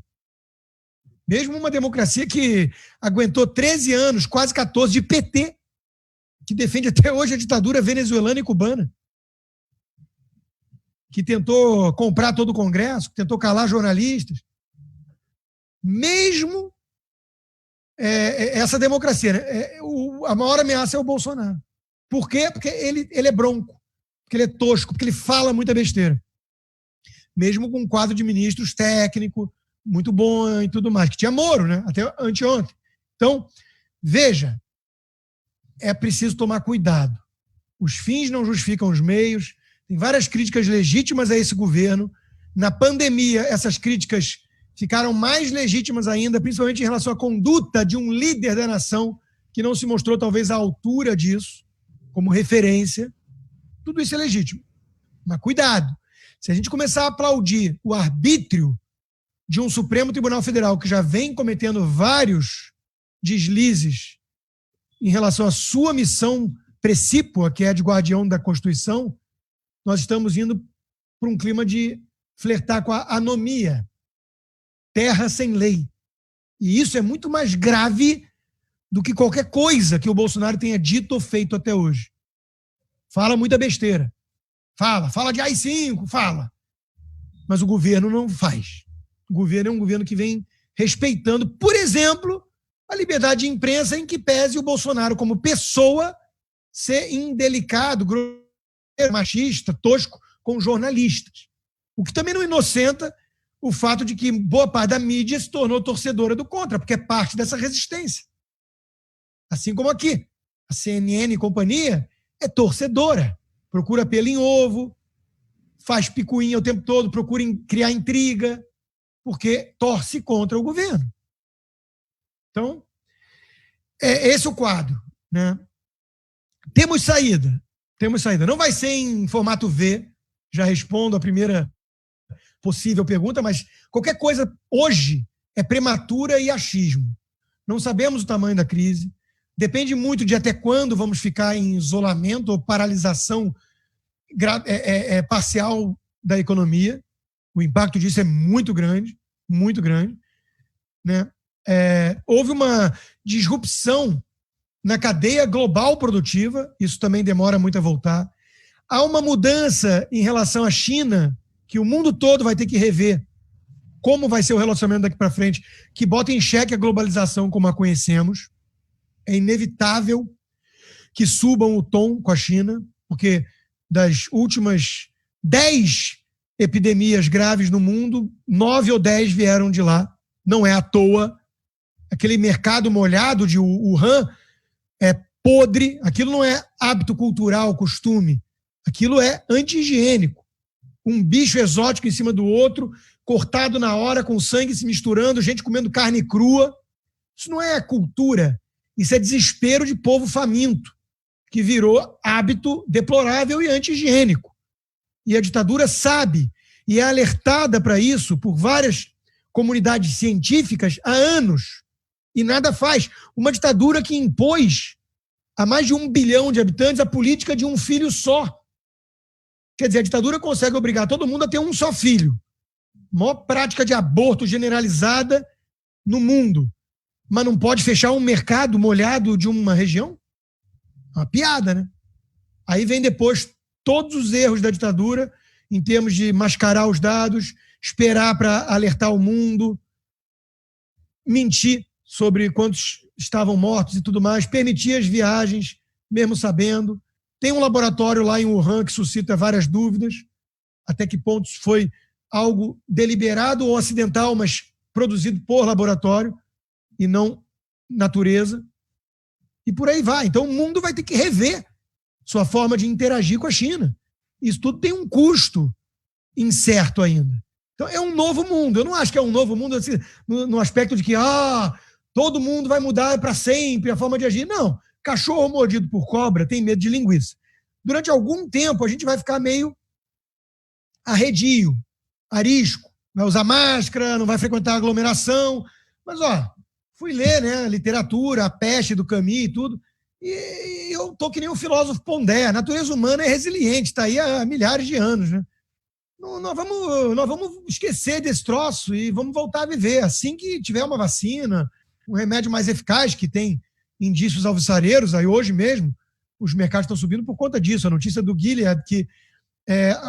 mesmo uma democracia que aguentou 13 anos, quase 14, de PT, que defende até hoje a ditadura venezuelana e cubana, que tentou comprar todo o Congresso, que tentou calar jornalistas. Mesmo essa democracia, né? A maior ameaça é o Bolsonaro. Por quê? Porque ele é bronco, porque ele é tosco, porque ele fala muita besteira. Mesmo com um quadro de ministros técnico, muito bom e tudo mais, que tinha Moro, né? Até anteontem. Então, veja, é preciso tomar cuidado. Os fins não justificam os meios. Tem várias críticas legítimas a esse governo. Na pandemia, essas críticas ficaram mais legítimas ainda, principalmente em relação à conduta de um líder da nação que não se mostrou talvez à altura disso, como referência. Tudo isso é legítimo. Mas cuidado. Se a gente começar a aplaudir o arbítrio de um Supremo Tribunal Federal que já vem cometendo vários deslizes em relação à sua missão precípua, que é a de guardião da Constituição, nós estamos indo para um clima de flertar com a anomia, terra sem lei. E isso é muito mais grave do que qualquer coisa que o Bolsonaro tenha dito ou feito até hoje. Fala muita besteira. Fala de AI-5, fala. Mas o governo não faz. O governo é um governo que vem respeitando, por exemplo, a liberdade de imprensa, em que pese o Bolsonaro, como pessoa, ser indelicado, machista, tosco com jornalistas. O que também não inocenta o fato de que boa parte da mídia se tornou torcedora do contra, porque é parte dessa resistência. Assim como aqui. A CNN e companhia é torcedora. Procura pelo em ovo, faz picuinha o tempo todo, procura criar intriga, porque torce contra o governo. Então, esse é o quadro, né? Temos saída. Não vai ser em formato V, já respondo a primeira possível pergunta, mas qualquer coisa hoje é prematura e achismo. Não sabemos o tamanho da crise, depende muito de até quando vamos ficar em isolamento ou paralisação parcial da economia. O impacto disso é muito grande, né? Houve uma disrupção na cadeia global produtiva, isso também demora muito a voltar. Há uma mudança em relação à China, que o mundo todo vai ter que rever como vai ser o relacionamento daqui para frente, que bota em xeque a globalização como a conhecemos. É inevitável que subam o tom com a China, porque das últimas 10 epidemias graves no mundo, 9 ou 10 vieram de lá. Não é à toa. Aquele mercado molhado de Wuhan é podre, aquilo não é hábito cultural, costume, aquilo é anti-higiênico. Um bicho exótico em cima do outro, cortado na hora, com sangue se misturando, gente comendo carne crua. Isso não é cultura, isso é desespero de povo faminto, que virou hábito deplorável e anti-higiênico. E a ditadura sabe, e é alertada para isso por várias comunidades científicas há anos, e nada faz. Uma ditadura que impôs a mais de 1 bilhão de habitantes a política de um filho só. Quer dizer, a ditadura consegue obrigar todo mundo a ter um só filho. Maior prática de aborto generalizada no mundo. Mas não pode fechar um mercado molhado de uma região? É uma piada, né? Aí vem depois todos os erros da ditadura em termos de mascarar os dados, esperar para alertar o mundo, mentir sobre quantos estavam mortos e tudo mais, permitir as viagens, mesmo sabendo. Tem um laboratório lá em Wuhan que suscita várias dúvidas, até que ponto foi algo deliberado ou acidental, mas produzido por laboratório e não natureza. E por aí vai. Então o mundo vai ter que rever sua forma de interagir com a China. Isso tudo tem um custo incerto ainda. Então é um novo mundo. Eu não acho que é um novo mundo assim, no aspecto de que todo mundo vai mudar para sempre a forma de agir. Não. Cachorro mordido por cobra tem medo de linguiça. Durante algum tempo a gente vai ficar meio arredio, arisco. Vai usar máscara, não vai frequentar aglomeração. Mas, fui ler, né, literatura, A Peste do Camus e tudo. E eu estou que nem o filósofo Pondé, a natureza humana é resiliente, está aí há milhares de anos, né? Nós vamos esquecer desse troço e vamos voltar a viver. Assim que tiver uma vacina, um remédio mais eficaz, que tem indícios alvissareiros, aí hoje mesmo os mercados estão subindo por conta disso. A notícia do Gilead, que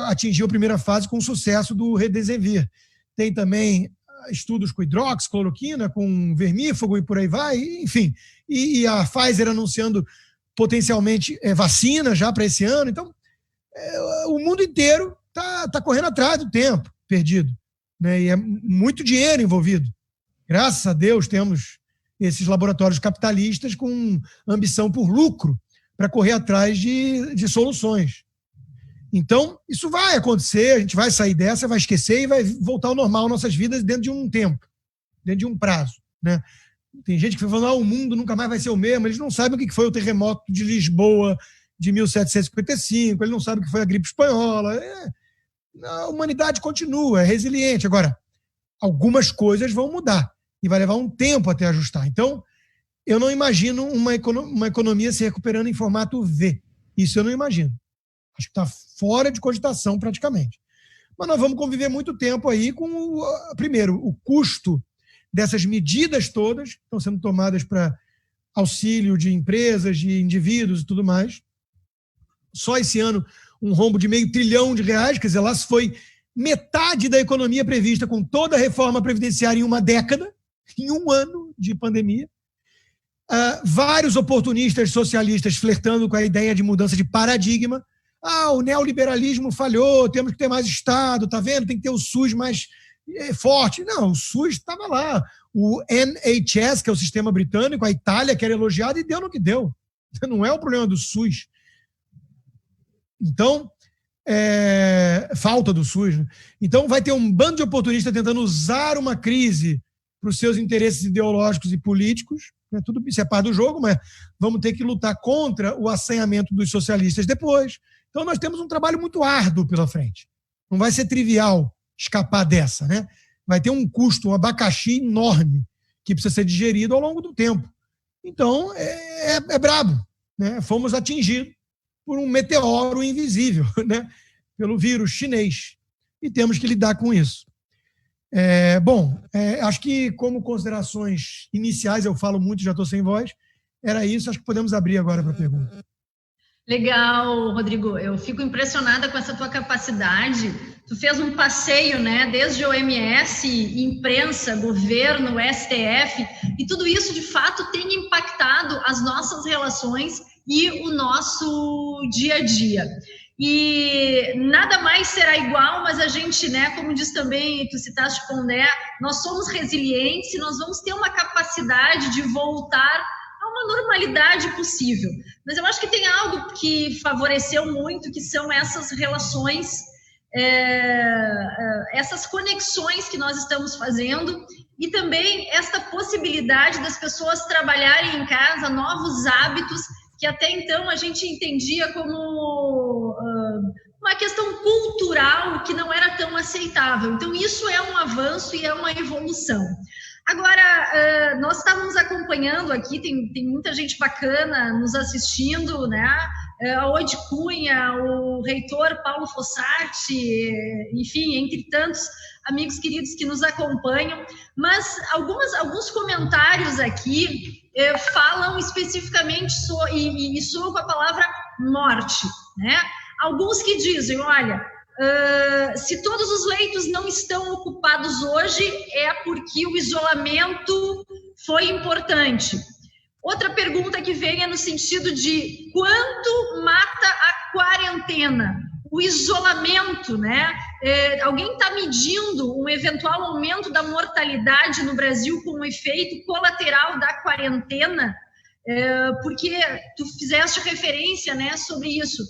atingiu a primeira fase com o sucesso do Remdesivir. Tem também estudos com hidroxicloroquina, com vermífugo e por aí vai, enfim. E a Pfizer anunciando potencialmente vacina já para esse ano. Então, o mundo inteiro está correndo atrás do tempo perdido, né? E é muito dinheiro envolvido. Graças a Deus temos esses laboratórios capitalistas com ambição por lucro para correr atrás de soluções. Então, isso vai acontecer, a gente vai sair dessa, vai esquecer e vai voltar ao normal nossas vidas dentro de um tempo, dentro de um prazo, né? Tem gente que vai falando, o mundo nunca mais vai ser o mesmo, eles não sabem o que foi o terremoto de Lisboa de 1755, eles não sabem o que foi a gripe espanhola. A humanidade continua, é resiliente. Agora, algumas coisas vão mudar e vai levar um tempo até ajustar. Então, eu não imagino uma economia se recuperando em formato V. Isso eu não imagino. Acho que está fora de cogitação praticamente. Mas nós vamos conviver muito tempo aí com, primeiro, o custo dessas medidas todas que estão sendo tomadas para auxílio de empresas, de indivíduos e tudo mais. Só esse ano, um rombo de R$500 bilhão, quer dizer, lá se foi metade da economia prevista com toda a reforma previdenciária em uma década, em um ano de pandemia. Vários oportunistas socialistas flertando com a ideia de mudança de paradigma. O neoliberalismo falhou, temos que ter mais Estado, tá vendo? Tem que ter o SUS mais forte. Não, o SUS estava lá. O NHS, que é o sistema britânico, a Itália, que era elogiado, e deu no que deu. Não é o problema do SUS. Então, falta do SUS, né? Então, vai ter um bando de oportunistas tentando usar uma crise para os seus interesses ideológicos e políticos. Né? Tudo isso é parte do jogo, mas vamos ter que lutar contra o assanhamento dos socialistas depois. Então, nós temos um trabalho muito árduo pela frente. Não vai ser trivial escapar dessa, né? Vai ter um custo, um abacaxi enorme que precisa ser digerido ao longo do tempo. Então, é brabo, né? Fomos atingidos por um meteoro invisível, né? Pelo vírus chinês. E temos que lidar com isso. Acho que como considerações iniciais, eu falo muito, já estou sem voz, era isso, acho que podemos abrir agora para a pergunta. Legal, Rodrigo, eu fico impressionada com essa tua capacidade. Tu fez um passeio, né, desde OMS, imprensa, governo, STF, e tudo isso, de fato, tem impactado as nossas relações e o nosso dia a dia. E nada mais será igual, mas a gente, né, como diz também, tu citaste Pondé, nós somos resilientes e nós vamos ter uma capacidade de voltar a uma normalidade possível. Mas eu acho que tem algo que favoreceu muito, que são essas relações, essas conexões que nós estamos fazendo e também esta possibilidade das pessoas trabalharem em casa, novos hábitos que até então a gente entendia como uma questão cultural que não era tão aceitável. Então, isso é um avanço e é uma evolução. Agora, nós estávamos acompanhando aqui, tem muita gente bacana nos assistindo, né? A Ode Cunha, o reitor Paulo Fossati, enfim, entre tantos amigos queridos que nos acompanham, mas alguns comentários aqui falam especificamente e soam com a palavra morte, né? Alguns que dizem, olha, se todos os leitos não estão ocupados hoje, é porque o isolamento foi importante. Outra pergunta que vem é no sentido de quanto mata a quarentena? O isolamento, né? Alguém está medindo um eventual aumento da mortalidade no Brasil como efeito colateral da quarentena? Porque tu fizeste referência, né, sobre isso.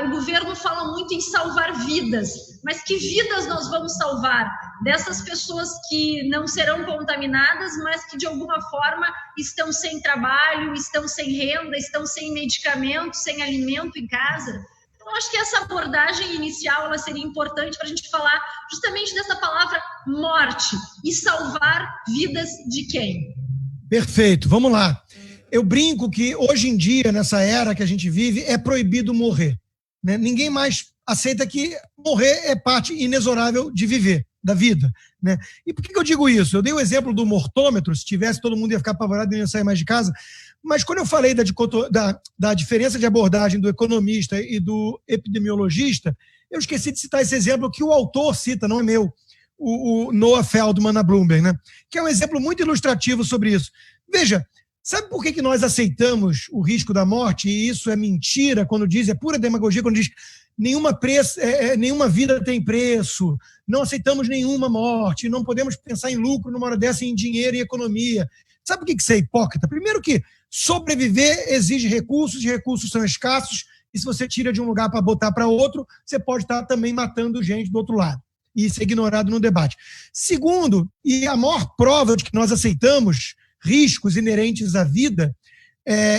O governo fala muito em salvar vidas, mas que vidas nós vamos salvar? Dessas pessoas que não serão contaminadas, mas que de alguma forma estão sem trabalho, estão sem renda, estão sem medicamento, sem alimento em casa. Então, acho que essa abordagem inicial ela seria importante para a gente falar justamente dessa palavra morte e salvar vidas de quem? Perfeito, vamos lá. Eu brinco que hoje em dia, nessa era que a gente vive, é proibido morrer, né? Ninguém mais aceita que morrer é parte inexorável de viver, da vida, né? E por que eu digo isso? Eu dei o exemplo do mortômetro, se tivesse todo mundo ia ficar apavorado e não ia sair mais de casa, mas quando eu falei da diferença de abordagem do economista e do epidemiologista, eu esqueci de citar esse exemplo que o autor cita, não é meu, o Noah Feldman na Bloomberg, né? Que é um exemplo muito ilustrativo sobre isso. Veja, sabe por que nós aceitamos o risco da morte? E isso é mentira quando diz, é pura demagogia quando diz nenhuma vida tem preço, não aceitamos nenhuma morte, não podemos pensar em lucro numa hora dessa, em dinheiro e economia. Sabe por que isso é hipócrita? Primeiro que sobreviver exige recursos, e recursos são escassos, e se você tira de um lugar para botar para outro, você pode estar também matando gente do outro lado. E isso é ignorado no debate. Segundo, e a maior prova de que nós aceitamos riscos inerentes à vida,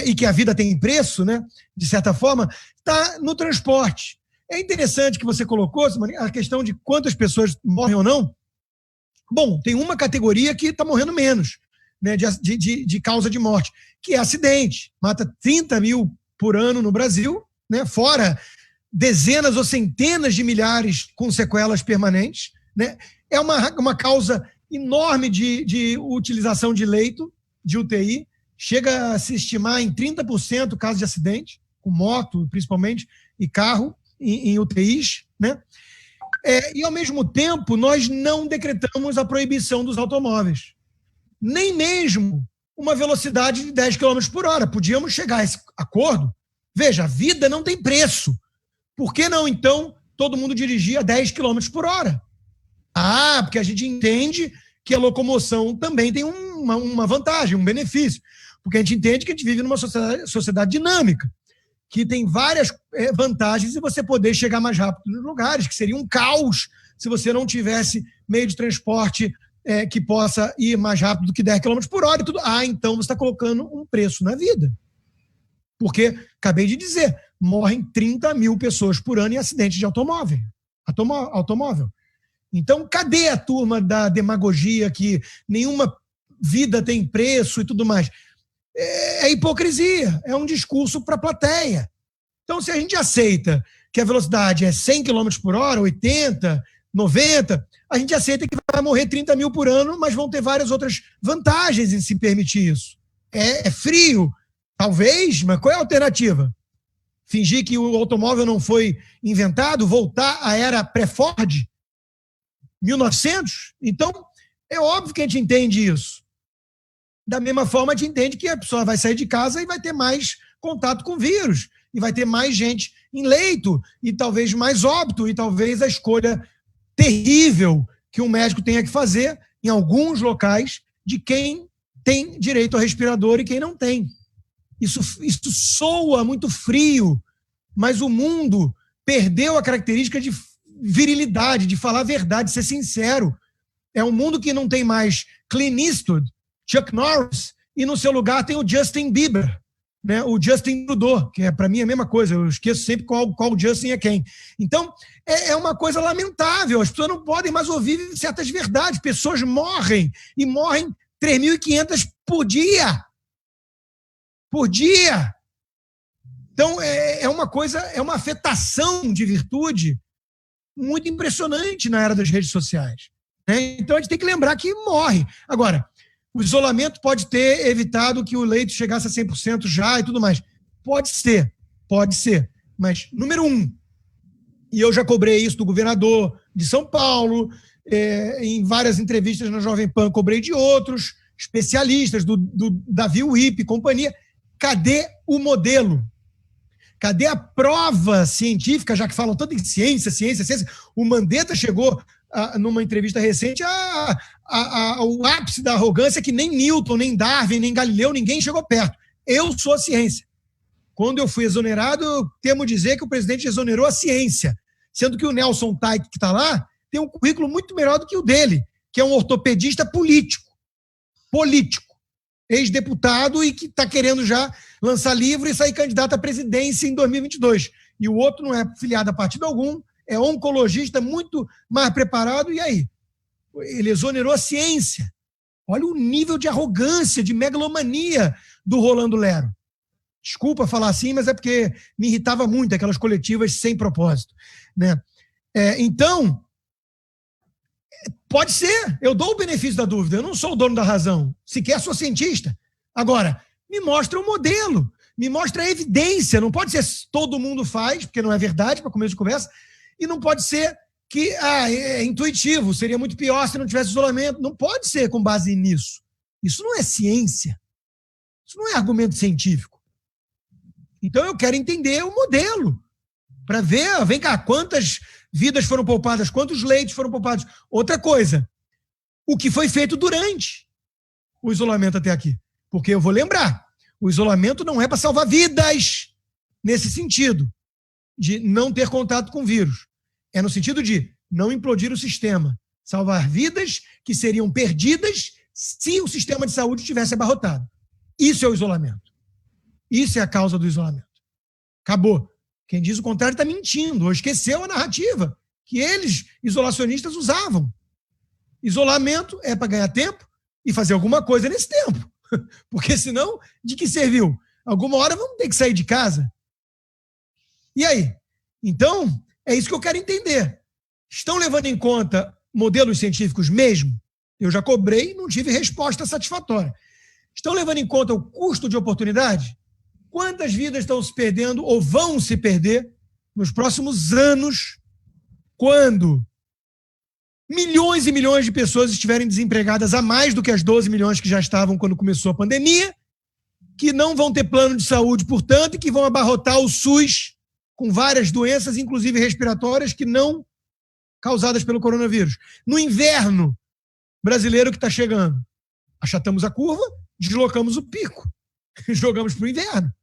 e que a vida tem preço, né, de certa forma, está no transporte. É interessante que você colocou, a questão de quantas pessoas morrem ou não. Bom, tem uma categoria que está morrendo menos, né, de causa de morte, que é acidente. Mata 30 mil por ano no Brasil, né, fora dezenas ou centenas de milhares com sequelas permanentes, né? É uma causa enorme de utilização de leito, de UTI, chega a se estimar em 30% casos de acidente, com moto principalmente, e carro, em UTIs, né? E ao mesmo tempo, nós não decretamos a proibição dos automóveis, nem mesmo uma velocidade de 10 km por hora. Podíamos chegar a esse acordo. Veja, a vida não tem preço. Por que não, então, todo mundo dirigir a 10 km por hora? Porque a gente entende que a locomoção também tem uma vantagem, um benefício. Porque a gente entende que a gente vive numa sociedade dinâmica, que tem várias vantagens em você poder chegar mais rápido nos lugares, que seria um caos se você não tivesse meio de transporte que possa ir mais rápido do que 10 km por hora. E tudo. Então você está colocando um preço na vida. Porque, acabei de dizer, morrem 30 mil pessoas por ano em acidentes de automóvel. Então, cadê a turma da demagogia que nenhuma vida tem preço e tudo mais? É hipocrisia, é um discurso para a plateia. Então, se a gente aceita que a velocidade é 100 km por hora, 80, 90, a gente aceita que vai morrer 30 mil por ano, mas vão ter várias outras vantagens em se permitir isso. É frio, talvez, mas qual é a alternativa? Fingir que o automóvel não foi inventado, voltar à era pré-Ford, 1900? Então, é óbvio que a gente entende isso. Da mesma forma, a gente entende que a pessoa vai sair de casa e vai ter mais contato com o vírus, e vai ter mais gente em leito, e talvez mais óbito, e talvez a escolha terrível que um médico tenha que fazer, em alguns locais, de quem tem direito ao respirador e quem não tem. Isso soa muito frio, mas o mundo perdeu a característica de virilidade, de falar a verdade, de ser sincero. É um mundo que não tem mais Clint Eastwood, Chuck Norris, e no seu lugar tem o Justin Bieber, né? O Justin Trudeau, que para mim é a mesma coisa, eu esqueço sempre qual Justin é quem. Então, é uma coisa lamentável, as pessoas não podem mais ouvir certas verdades, pessoas morrem, e morrem 3.500 por dia. Por dia. Então, é uma afetação de virtude muito impressionante na era das redes sociais, né? Então, a gente tem que lembrar que morre. Agora, o isolamento pode ter evitado que o leito chegasse a 100% já e tudo mais. Pode ser. Mas, número um, e eu já cobrei isso do governador de São Paulo, em várias entrevistas na Jovem Pan, cobrei de outros especialistas, do Davi Wip e companhia. Cadê o modelo? Cadê a prova científica, já que falam tanto em ciência? O Mandetta chegou, numa entrevista recente, ao ápice da arrogância que nem Newton, nem Darwin, nem Galileu, ninguém chegou perto. Eu sou a ciência. Quando eu fui exonerado, eu temo dizer que o presidente exonerou a ciência, sendo que o Nelson Taik, que está lá, tem um currículo muito melhor do que o dele, que é um ortopedista político, ex-deputado e que está querendo já lançar livro e sair candidato à presidência em 2022. E o outro não é filiado a partido algum, é oncologista muito mais preparado, e aí? Ele exonerou a ciência. Olha o nível de arrogância, de megalomania do Rolando Lero. Desculpa falar assim, mas é porque me irritava muito aquelas coletivas sem propósito, né? Então, pode ser, eu dou o benefício da dúvida, eu não sou o dono da razão, sequer sou cientista. Agora, me mostra um modelo, me mostra a evidência, não pode ser todo mundo faz, porque não é verdade, para começo de conversa, e não pode ser que é intuitivo, seria muito pior se não tivesse isolamento. Não pode ser com base nisso. Isso não é ciência, isso não é argumento científico. Então eu quero entender o modelo, para ver, vem cá, quantas vidas foram poupadas, quantos leitos foram poupados. Outra coisa, o que foi feito durante o isolamento até aqui. Porque eu vou lembrar, o isolamento não é para salvar vidas, nesse sentido, de não ter contato com o vírus. É no sentido de não implodir o sistema, salvar vidas que seriam perdidas se o sistema de saúde tivesse abarrotado. Isso é o isolamento. Isso é a causa do isolamento. Acabou. Quem diz o contrário está mentindo, ou esqueceu a narrativa que eles, isolacionistas, usavam. Isolamento é para ganhar tempo e fazer alguma coisa nesse tempo. Porque senão, de que serviu? Alguma hora vamos ter que sair de casa. E aí? Então, é isso que eu quero entender. Estão levando em conta modelos científicos mesmo? Eu já cobrei e não tive resposta satisfatória. Estão levando em conta o custo de oportunidade? Quantas vidas estão se perdendo ou vão se perder nos próximos anos, quando milhões e milhões de pessoas estiverem desempregadas a mais do que as 12 milhões que já estavam quando começou a pandemia, que não vão ter plano de saúde, portanto, e que vão abarrotar o SUS com várias doenças, inclusive respiratórias, que não causadas pelo coronavírus. No inverno brasileiro que está chegando, achatamos a curva, deslocamos o pico, jogamos para o inverno.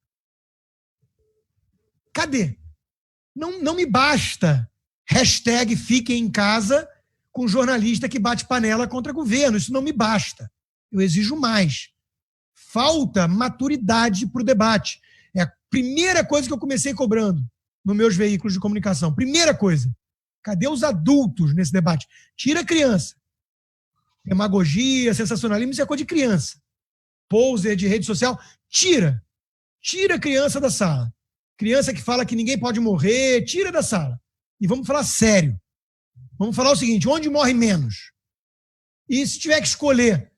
Cadê? Não me basta hashtag fiquem em casa com jornalista que bate panela contra governo. Isso não me basta. Eu exijo mais. Falta maturidade para o debate. É a primeira coisa que eu comecei cobrando nos meus veículos de comunicação. Primeira coisa. Cadê os adultos nesse debate? Tira a criança. Demagogia, sensacionalismo, isso é coisa de criança. Poser de rede social. Tira. Tira a criança da sala. Criança que fala que ninguém pode morrer, tira da sala. E vamos falar sério. Vamos falar o seguinte, onde morre menos? E se tiver que escolher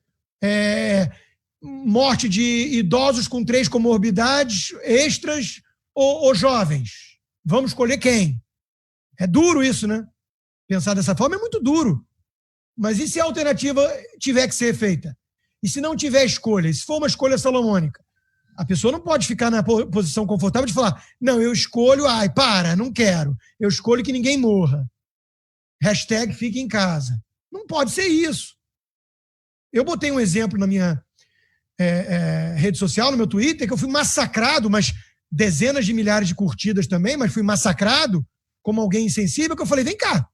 morte de idosos com 3 comorbidades extras ou jovens? Vamos escolher quem? É duro isso, né? Pensar dessa forma é muito duro. Mas e se a alternativa tiver que ser feita? E se não tiver escolha? E se for uma escolha salomônica? A pessoa não pode ficar na posição confortável de falar, não, eu escolho, não quero. Eu escolho que ninguém morra. Hashtag fique em casa. Não pode ser isso. Eu botei um exemplo na minha rede social, no meu Twitter, que eu fui massacrado, mas dezenas de milhares de curtidas também, mas fui massacrado como alguém insensível, que eu falei, vem cá,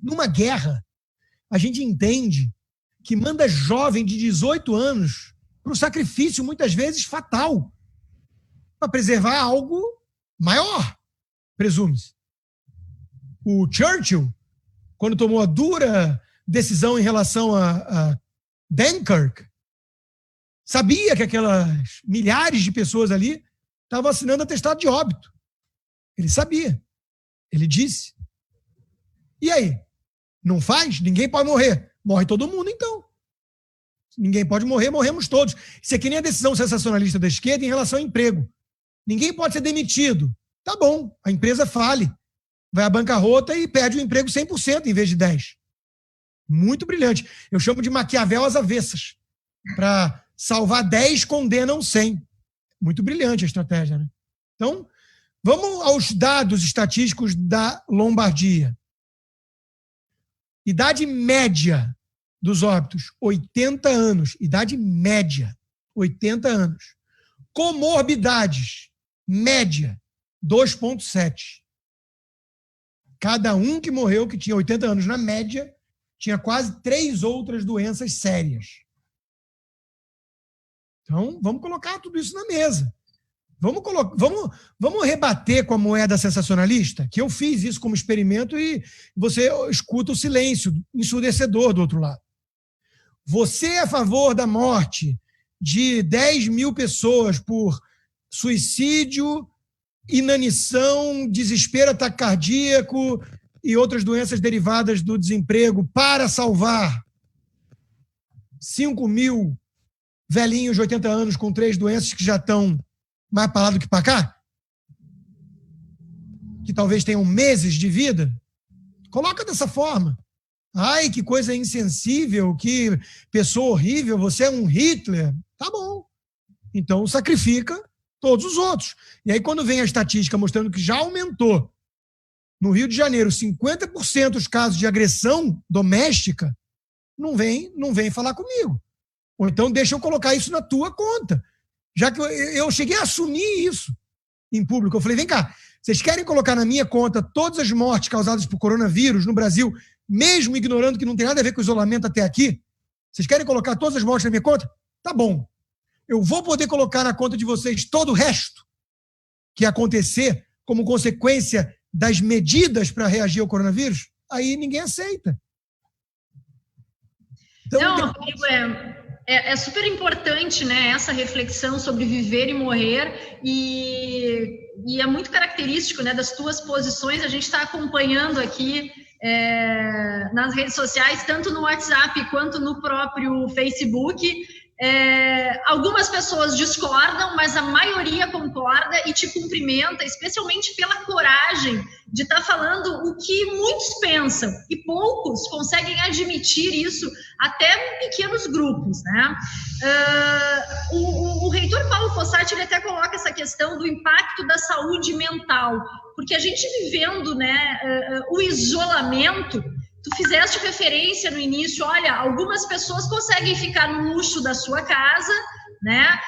numa guerra, a gente entende que manda jovem de 18 anos para um sacrifício, muitas vezes, fatal, para preservar algo maior, presume-se. O Churchill, quando tomou a dura decisão em relação a Dunkirk, sabia que aquelas milhares de pessoas ali estavam assinando atestado de óbito. Ele sabia. Ele disse. E aí? Não faz? Ninguém pode morrer. Morre todo mundo, então. Ninguém pode morrer, morremos todos. Isso é que nem a decisão sensacionalista da esquerda em relação ao emprego. Ninguém pode ser demitido. Tá bom, a empresa fale. Vai à bancarrota e perde o emprego 100% em vez de 10%. Muito brilhante. Eu chamo de Maquiavel às avessas. Para salvar 10, condenam 100. Muito brilhante a estratégia, né? Então, vamos aos dados estatísticos da Lombardia. Idade média dos óbitos, 80 anos. Idade média, 80 anos. Comorbidades, média, 2,7. Cada um que morreu, que tinha 80 anos na média, tinha quase 3 outras doenças sérias. Então, vamos colocar tudo isso na mesa. Vamos rebater com a moeda sensacionalista, que eu fiz isso como experimento e você escuta o silêncio ensurdecedor do outro lado. Você é a favor da morte de 10 mil pessoas por suicídio, inanição, desespero ataque cardíaco e outras doenças derivadas do desemprego para salvar 5 mil velhinhos de 80 anos com 3 doenças que já estão mais para lá do que para cá, que talvez tenham meses de vida, coloca dessa forma. Ai, que coisa insensível, que pessoa horrível, você é um Hitler. Tá bom. Então sacrifica todos os outros. E aí quando vem a estatística mostrando que já aumentou no Rio de Janeiro 50% os casos de agressão doméstica, não vem falar comigo. Ou então deixa eu colocar isso na tua conta. Já que eu cheguei a assumir isso em público. Eu falei, vem cá, vocês querem colocar na minha conta todas as mortes causadas por coronavírus no Brasil, mesmo ignorando que não tem nada a ver com o isolamento até aqui? Vocês querem colocar todas as mortes na minha conta? Tá bom. Eu vou poder colocar na conta de vocês todo o resto que acontecer como consequência das medidas para reagir ao coronavírus? Aí ninguém aceita. Então, não, Rodrigo, é super importante, né, essa reflexão sobre viver e morrer, e é muito característico, né, das tuas posições. A gente está acompanhando aqui nas redes sociais, tanto no WhatsApp quanto no próprio Facebook. Algumas pessoas discordam, mas a maioria concorda e te cumprimenta, especialmente pela coragem de estar falando o que muitos pensam, e poucos conseguem admitir isso, até em pequenos grupos, né? O reitor Paulo Fossati, ele até coloca essa questão do impacto da saúde mental, porque a gente vivendo, né, o isolamento. Tu fizeste referência no início, olha, algumas pessoas conseguem ficar no luxo da sua casa, né,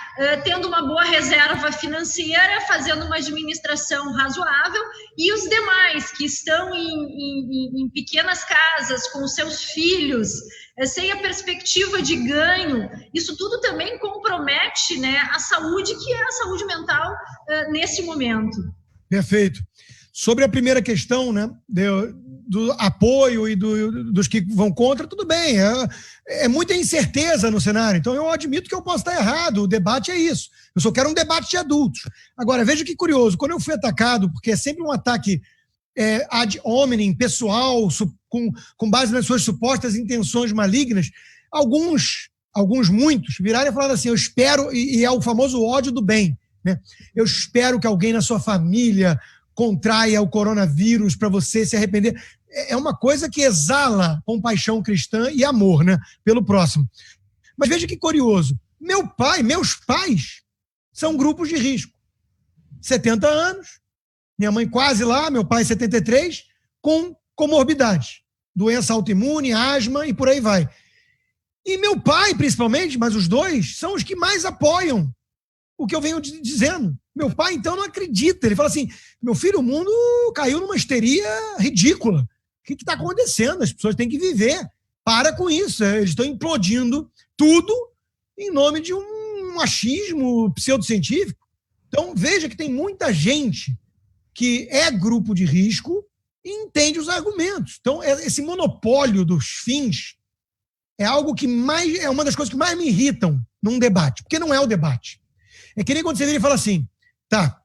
tendo uma boa reserva financeira, fazendo uma administração razoável, e os demais que estão em pequenas casas, com seus filhos, sem a perspectiva de ganho, isso tudo também compromete, né, a saúde, que é a saúde mental nesse momento. Perfeito. Sobre a primeira questão, né, do apoio e dos que vão contra, tudo bem, é muita incerteza no cenário, então eu admito que eu posso estar errado, o debate é isso, eu só quero um debate de adultos. Agora, veja que curioso, quando eu fui atacado, porque é sempre um ataque ad hominem, pessoal, com base nas suas supostas intenções malignas, muitos, viraram e falaram assim, eu espero, e é o famoso ódio do bem, né? Eu espero que alguém na sua família contraia o coronavírus para você se arrepender. É uma coisa que exala compaixão cristã e amor, né, pelo próximo. Mas veja que curioso. Meus pais são grupos de risco. 70 anos, minha mãe quase lá, meu pai 73, com comorbidades. Doença autoimune, asma e por aí vai. E meu pai, principalmente, mas os dois, são os que mais apoiam o que eu venho dizendo. Meu pai, então, não acredita. Ele fala assim, meu filho, o mundo caiu numa histeria ridícula. O que está acontecendo? As pessoas têm que viver. Para com isso. Eles estão implodindo tudo em nome de um machismo pseudocientífico. Então, veja que tem muita gente que é grupo de risco e entende os argumentos. Então, esse monopólio dos fins é algo que é uma das coisas que mais me irritam num debate, porque não é o debate. É que nem quando você vira e fala assim, tá,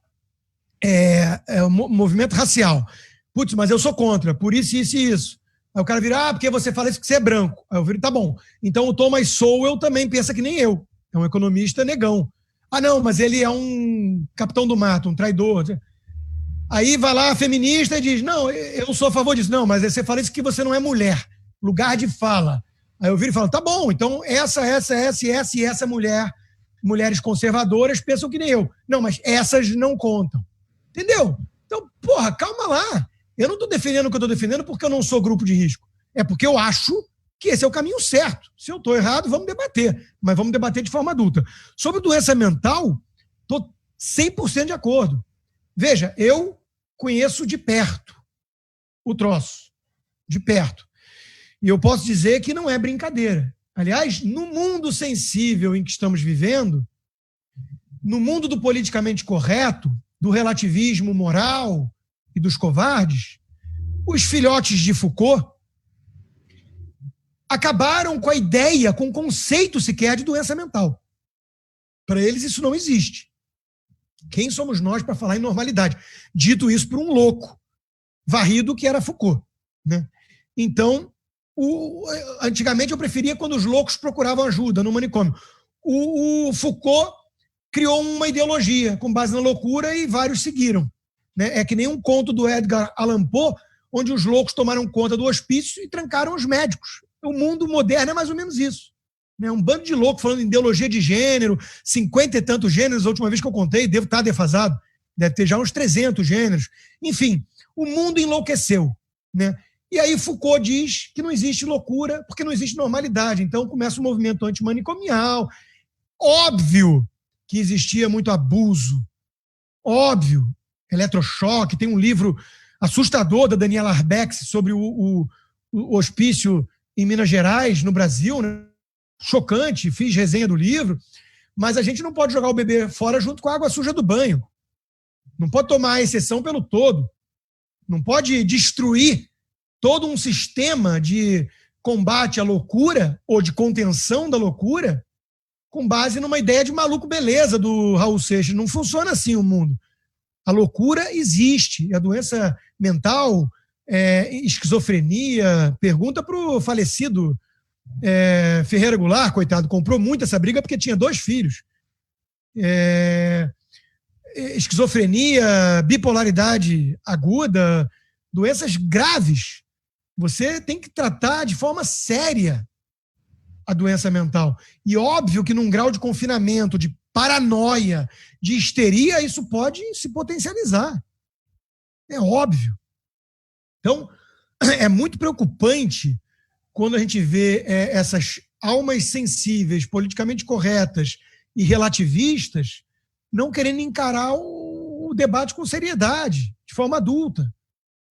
movimento racial. Putz, mas eu sou contra, por isso, isso e isso. Aí o cara vira, porque você fala isso que você é branco. Aí eu viro, tá bom. Então o Thomas Sowell também pensa que nem eu. É um economista negão. Ah, não, mas ele é um capitão do mato, um traidor. Aí vai lá a feminista e diz, não, eu não sou a favor disso. Não, mas você fala isso que você não é mulher. Lugar de fala. Aí eu viro e falo, tá bom, então essa mulher... Mulheres conservadoras pensam que nem eu. Não, mas essas não contam. Entendeu? Então, porra, calma lá. Eu não estou defendendo o que eu estou defendendo porque eu não sou grupo de risco. É porque eu acho que esse é o caminho certo. Se eu estou errado, vamos debater. Mas vamos debater de forma adulta. Sobre doença mental, estou 100% de acordo. Veja, eu conheço de perto o troço. De perto. E eu posso dizer que não é brincadeira. Aliás, no mundo sensível em que estamos vivendo, no mundo do politicamente correto, do relativismo moral e dos covardes, os filhotes de Foucault acabaram com a ideia, com o conceito sequer de doença mental. Para eles isso não existe. Quem somos nós para falar em normalidade? Dito isso por um louco, varrido, que era Foucault, né? Então, antigamente eu preferia quando os loucos procuravam ajuda no manicômio. O Foucault criou uma ideologia com base na loucura e vários seguiram, né? É que nem um conto do Edgar Allan Poe, onde os loucos tomaram conta do hospício e trancaram os médicos. O mundo moderno é mais ou menos isso. Um bando de louco falando em ideologia de gênero, 50 e tantos gêneros, a última vez que eu contei, devo estar defasado, deve ter já uns 300 gêneros. Enfim, o mundo enlouqueceu, né? E aí Foucault diz que não existe loucura porque não existe normalidade. Então começa o movimento antimanicomial. Óbvio que existia muito abuso. Óbvio. Eletrochoque. Tem um livro assustador da Daniela Arbex sobre o hospício em Minas Gerais, no Brasil, né? Chocante, fiz resenha do livro, mas a gente não pode jogar o bebê fora junto com a água suja do banho. Não pode tomar a exceção pelo todo. Não pode destruir todo um sistema de combate à loucura ou de contenção da loucura com base numa ideia de maluco beleza do Raul Seixas. Não funciona assim o mundo. A loucura existe. A doença mental, esquizofrenia, pergunta para o falecido Ferreira Goulart, coitado, comprou muito essa briga porque tinha 2 filhos. Esquizofrenia, bipolaridade aguda, doenças graves. Você tem que tratar de forma séria a doença mental. E óbvio que num grau de confinamento, de paranoia, de histeria, isso pode se potencializar. É óbvio. Então, é muito preocupante quando a gente vê essas almas sensíveis, politicamente corretas e relativistas não querendo encarar o debate com seriedade, de forma adulta.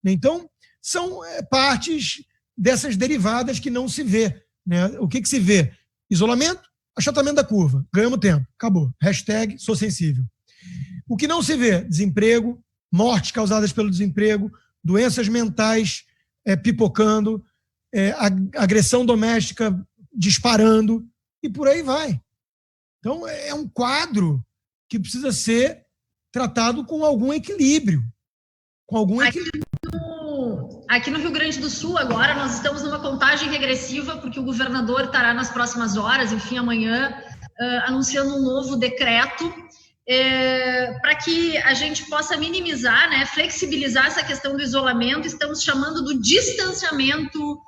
Então, são partes dessas derivadas que não se vê, né? O que se vê? Isolamento, achatamento da curva, ganhamos tempo, acabou. # sou sensível. O que não se vê? Desemprego, mortes causadas pelo desemprego, doenças mentais pipocando, agressão doméstica disparando, e por aí vai. Então, é um quadro que precisa ser tratado com algum equilíbrio. Aqui no Rio Grande do Sul, agora, nós estamos numa contagem regressiva, porque o governador estará nas próximas horas, enfim, amanhã, anunciando um novo decreto para que a gente possa minimizar, né, flexibilizar essa questão do isolamento. Estamos chamando do distanciamento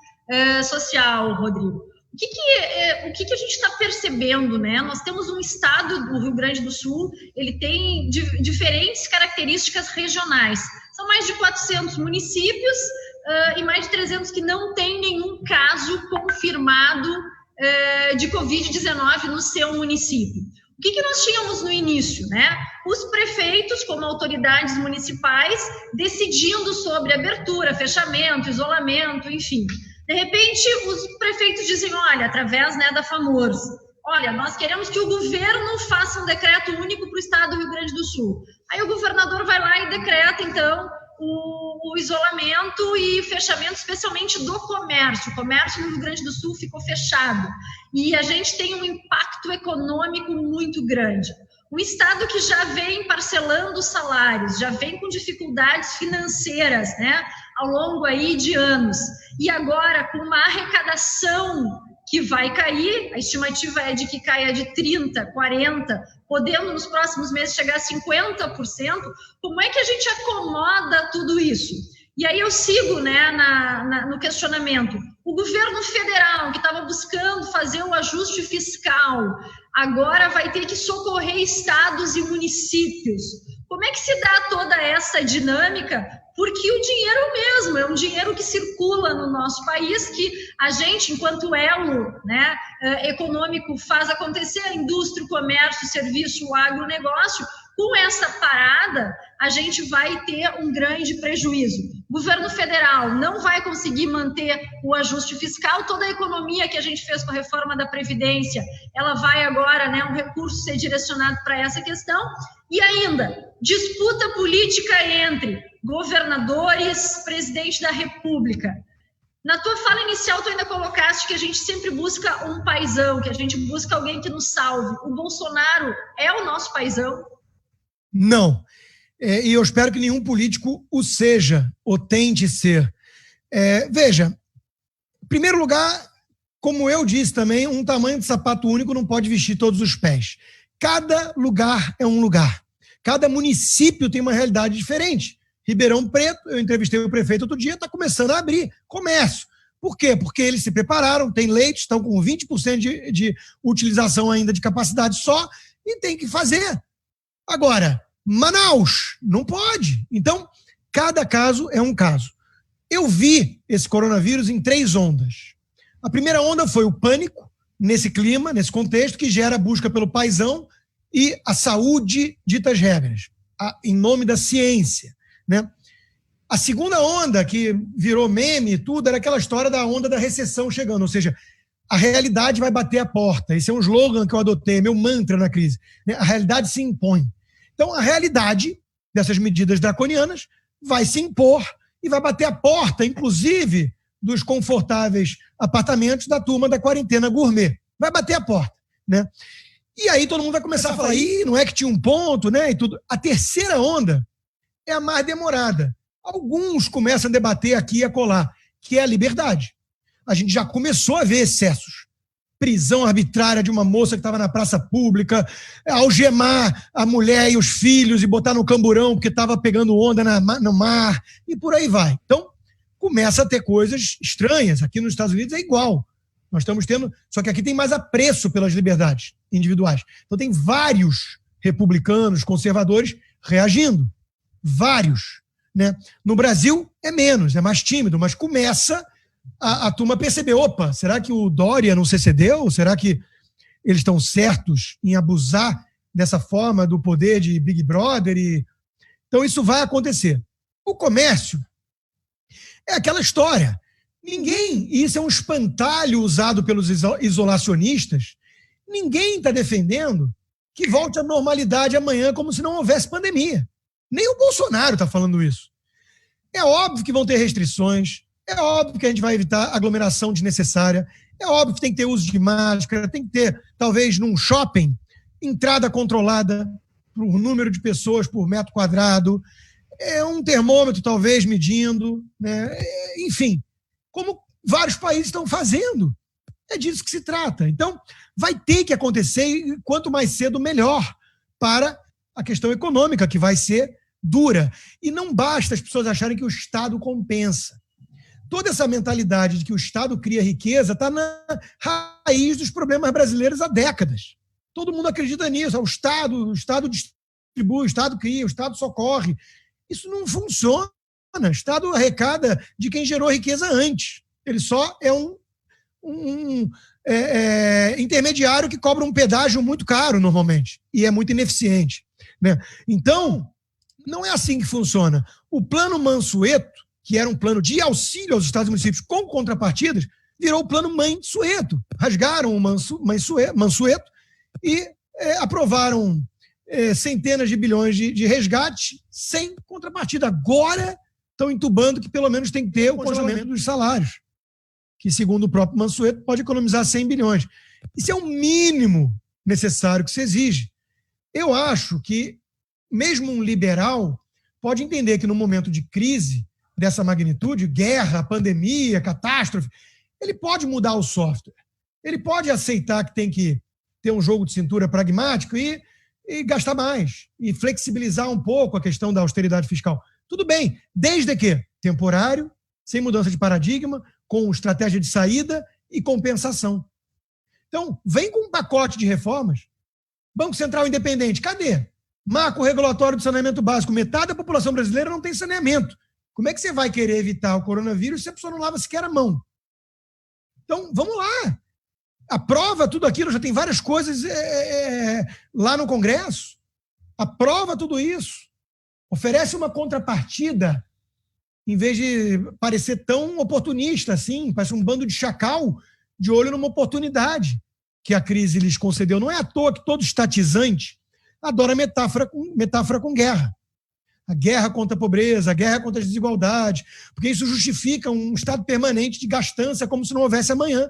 social, Rodrigo. O que a gente está percebendo, né? Nós temos um estado do Rio Grande do Sul, ele tem diferentes características regionais. São mais de 400 municípios e mais de 300 que não tem nenhum caso confirmado de Covid-19 no seu município. O que nós tínhamos no início, né? Os prefeitos, como autoridades municipais, decidindo sobre abertura, fechamento, isolamento, enfim. De repente, os prefeitos dizem, olha, através, né, da FAMORS, olha, nós queremos que o governo faça um decreto único para o estado do Rio Grande do Sul. Aí o governador vai lá e decreta, então, o isolamento e fechamento, especialmente do comércio. O comércio no Rio Grande do Sul ficou fechado. E a gente tem um impacto econômico muito grande. Um estado que já vem parcelando salários, já vem com dificuldades financeiras, né, ao longo aí de anos. E agora, com uma arrecadação que vai cair, a estimativa é de que caia de 30%, 40%, podendo nos próximos meses chegar a 50%, como é que a gente acomoda tudo isso? E aí eu sigo, né, no questionamento. O governo federal, que estava buscando fazer o ajuste fiscal, agora vai ter que socorrer estados e municípios. Como é que se dá toda essa dinâmica? Porque o dinheiro mesmo é um dinheiro que circula no nosso país, que a gente, enquanto elo, né, econômico, faz acontecer a indústria, o comércio, o serviço, o agronegócio. Com essa parada, a gente vai ter um grande prejuízo. O governo federal não vai conseguir manter o ajuste fiscal, toda a economia que a gente fez com a reforma da Previdência, ela vai agora, né, um recurso ser direcionado para essa questão. E ainda, disputa política entre governadores, presidente da República. Na tua fala inicial, tu ainda colocaste que a gente sempre busca um paizão, que a gente busca alguém que nos salve. O Bolsonaro é o nosso paizão? Não. E eu espero que nenhum político o seja, ou tente ser. Veja, em primeiro lugar, como eu disse também, um tamanho de sapato único não pode vestir todos os pés. Cada lugar é um lugar. Cada município tem uma realidade diferente. Ribeirão Preto, eu entrevistei o prefeito outro dia, está começando a abrir comércio. Por quê? Porque eles se prepararam, tem leite, estão com 20% de utilização ainda de capacidade só, e tem que fazer. Agora, Manaus, não pode. Então, cada caso é um caso. Eu vi esse coronavírus em 3 ondas. A primeira onda foi o pânico, nesse clima, nesse contexto, que gera a busca pelo paizão e a saúde ditas regras, em nome da ciência, né? A segunda onda, que virou meme e tudo, era aquela história da onda da recessão chegando, ou seja, a realidade vai bater a porta. Esse é um slogan que eu adotei, meu mantra na crise. A realidade se impõe. Então, a realidade dessas medidas draconianas vai se impor e vai bater a porta, inclusive, dos confortáveis apartamentos da turma da quarentena gourmet. Vai bater a porta, né? E aí todo mundo vai começar a falar, não é que tinha um ponto, né? E tudo. A terceira onda é a mais demorada. Alguns começam a debater aqui e acolá, que é a liberdade. A gente já começou a ver excessos. Prisão arbitrária de uma moça que estava na praça pública, algemar a mulher e os filhos e botar no camburão porque estava pegando onda no mar, e por aí vai. Então, começa a ter coisas estranhas. Aqui nos Estados Unidos é igual. Nós estamos tendo, só que aqui tem mais apreço pelas liberdades individuais. Então tem vários republicanos, conservadores reagindo. Vários, né? No Brasil é menos, é mais tímido, mas começa a turma perceber, opa, será que o Dória não se cedeu? Será que eles estão certos em abusar dessa forma do poder de Big Brother? Então isso vai acontecer. O comércio é aquela história. Isso é um espantalho usado pelos isolacionistas. Ninguém está defendendo que volte à normalidade amanhã como se não houvesse pandemia. Nem o Bolsonaro está falando isso. É óbvio que vão ter restrições, é óbvio que a gente vai evitar aglomeração desnecessária, é óbvio que tem que ter uso de máscara, tem que ter, talvez, num shopping, entrada controlada por número de pessoas por metro quadrado, um termômetro, talvez, medindo, né? Enfim, como vários países estão fazendo. É disso que se trata. Então, vai ter que acontecer, e quanto mais cedo, melhor, para a questão econômica, que vai ser dura. E não basta as pessoas acharem que o Estado compensa. Toda essa mentalidade de que o Estado cria riqueza está na raiz dos problemas brasileiros há décadas. Todo mundo acredita nisso. O Estado distribui, o Estado cria, o Estado socorre. Isso não funciona. O Estado arrecada de quem gerou riqueza antes. Ele só é um intermediário que cobra um pedágio muito caro, normalmente, e é muito ineficiente, né? Então, não é assim que funciona. O Plano Mansueto, que era um plano de auxílio aos estados e municípios com contrapartidas, virou o Plano Mansueto. Rasgaram o Mansueto e aprovaram centenas de bilhões de resgate sem contrapartida. Agora estão entubando que pelo menos tem que ter o congelamento dos salários, que, segundo o próprio Mansueto, pode economizar 100 bilhões. Isso é o mínimo necessário que se exige. Eu acho que mesmo um liberal pode entender que no momento de crise dessa magnitude, guerra, pandemia, catástrofe, ele pode mudar o software. Ele pode aceitar que tem que ter um jogo de cintura pragmático e gastar mais, e flexibilizar um pouco a questão da austeridade fiscal. Tudo bem, desde que temporário, sem mudança de paradigma, com estratégia de saída e compensação. Então, vem com um pacote de reformas. Banco Central Independente, cadê? Marco regulatório do saneamento básico. Metade da população brasileira não tem saneamento. Como é que você vai querer evitar o coronavírus se a pessoa não lava sequer a mão? Então, vamos lá. Aprova tudo aquilo, já tem várias coisas lá no Congresso. Aprova tudo isso. Oferece uma contrapartida, em vez de parecer tão oportunista assim, parece um bando de chacal de olho numa oportunidade que a crise lhes concedeu. Não é à toa que todo estatizante adora metáfora com guerra. A guerra contra a pobreza, a guerra contra a desigualdade, porque isso justifica um estado permanente de gastança como se não houvesse amanhã.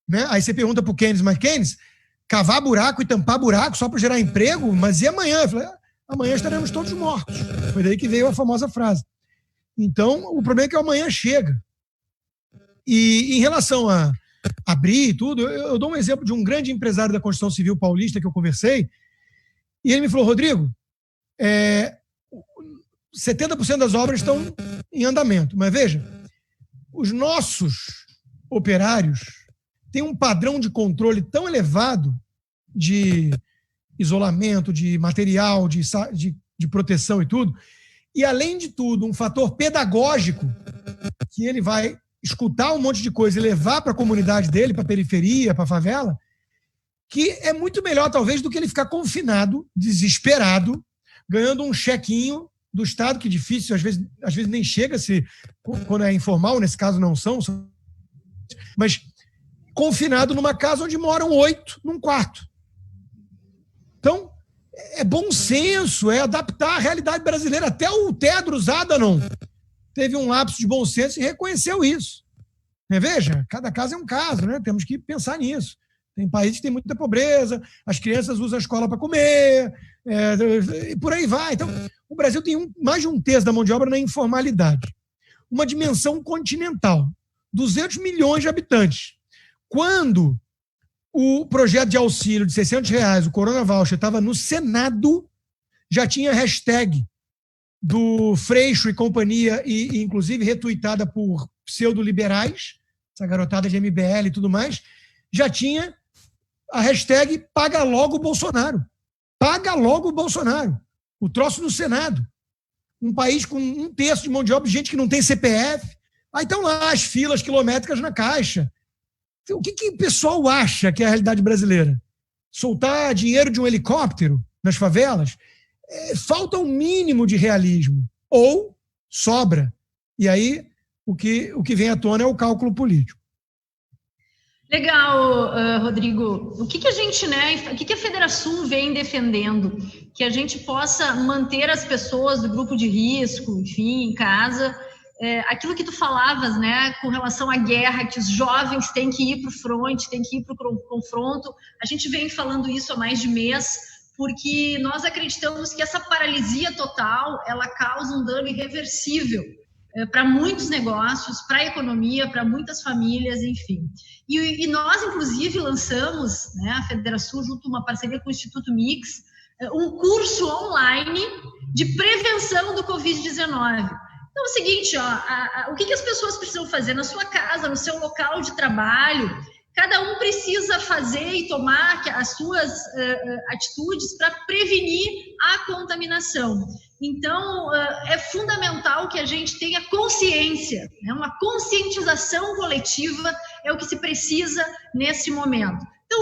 Né? Aí você pergunta para o Keynes, mas Keynes, cavar buraco e tampar buraco só para gerar emprego? Mas e amanhã? Eu falei, amanhã estaremos todos mortos. Foi daí que veio a famosa frase. Então, o problema é que o amanhã chega. E em relação a abrir e tudo, eu dou um exemplo de um grande empresário da construção civil paulista que eu conversei, e ele me falou, Rodrigo, 70% das obras estão em andamento, mas veja, os nossos operários têm um padrão de controle tão elevado de isolamento, de material, de proteção e tudo, e além de tudo, um fator pedagógico, que ele vai escutar um monte de coisa e levar para a comunidade dele, para a periferia, para a favela, que é muito melhor, talvez, do que ele ficar confinado, desesperado, ganhando um chequinho do Estado, que difícil, às vezes nem chega, quando é informal, nesse caso não são, mas confinado numa casa onde moram 8 num quarto. Então, é bom senso, é adaptar a realidade brasileira. Até o Tedros Adhanom teve um lapso de bom senso e reconheceu isso. Veja, cada caso é um caso, né? Temos que pensar nisso. Tem países que têm muita pobreza, as crianças usam a escola para comer, e por aí vai. Então, o Brasil tem mais de um terço da mão de obra na informalidade. Uma dimensão continental, 200 milhões de habitantes. Quando o projeto de auxílio de R$600, o Corona Voucher, estava no Senado, já tinha hashtag do Freixo e companhia, e inclusive retuitada por pseudo-liberais, essa garotada de MBL e tudo mais, já tinha a hashtag Paga Logo Bolsonaro. Paga Logo Bolsonaro. O troço no Senado. Um país com um terço de mão de obra, gente que não tem CPF. Aí estão lá as filas quilométricas na Caixa. O que o pessoal acha que é a realidade brasileira? Soltar dinheiro de um helicóptero nas favelas? Falta um mínimo de realismo. Ou sobra. E aí o que vem à tona é o cálculo político. Legal, Rodrigo. O que a gente, o que a Federação vem defendendo? Que a gente possa manter as pessoas do grupo de risco, enfim, em casa. Aquilo que tu falavas, com relação à guerra, que os jovens têm que ir para o fronte, têm que ir para o confronto. A gente vem falando isso há mais de mês, porque nós acreditamos que essa paralisia total, ela causa um dano irreversível para muitos negócios, para a economia, para muitas famílias, enfim. E nós, inclusive, lançamos, a Federação, junto a uma parceria com o Instituto Mix, um curso online de prevenção do Covid-19. Então, é o seguinte, o que as pessoas precisam fazer na sua casa, no seu local de trabalho, cada um precisa fazer e tomar as suas atitudes para prevenir a contaminação. Então, é fundamental que a gente tenha consciência, uma conscientização coletiva é o que se precisa nesse momento. Então,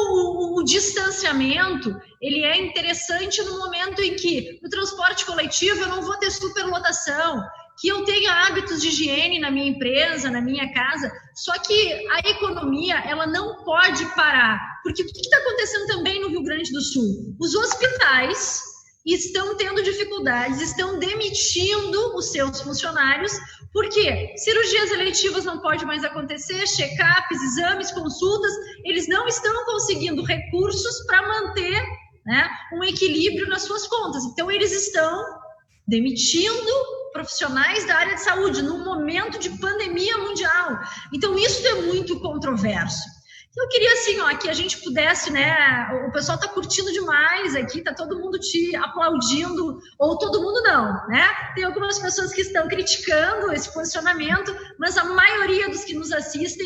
o distanciamento, ele é interessante no momento em que, no transporte coletivo, eu não vou ter superlotação, que eu tenha hábitos de higiene na minha empresa, na minha casa, só que a economia, ela não pode parar, porque o que está acontecendo também no Rio Grande do Sul? Os hospitais estão tendo dificuldades, estão demitindo os seus funcionários, porque cirurgias eletivas não podem mais acontecer, check-ups, exames, consultas, eles não estão conseguindo recursos para manter um equilíbrio nas suas contas, então eles estão demitindo profissionais da área de saúde num momento de pandemia mundial. Então, isso é muito controverso. Eu queria, assim, que a gente pudesse, o pessoal está curtindo demais aqui, está todo mundo te aplaudindo, ou todo mundo não, Tem algumas pessoas que estão criticando esse posicionamento, mas a maioria dos que nos assistem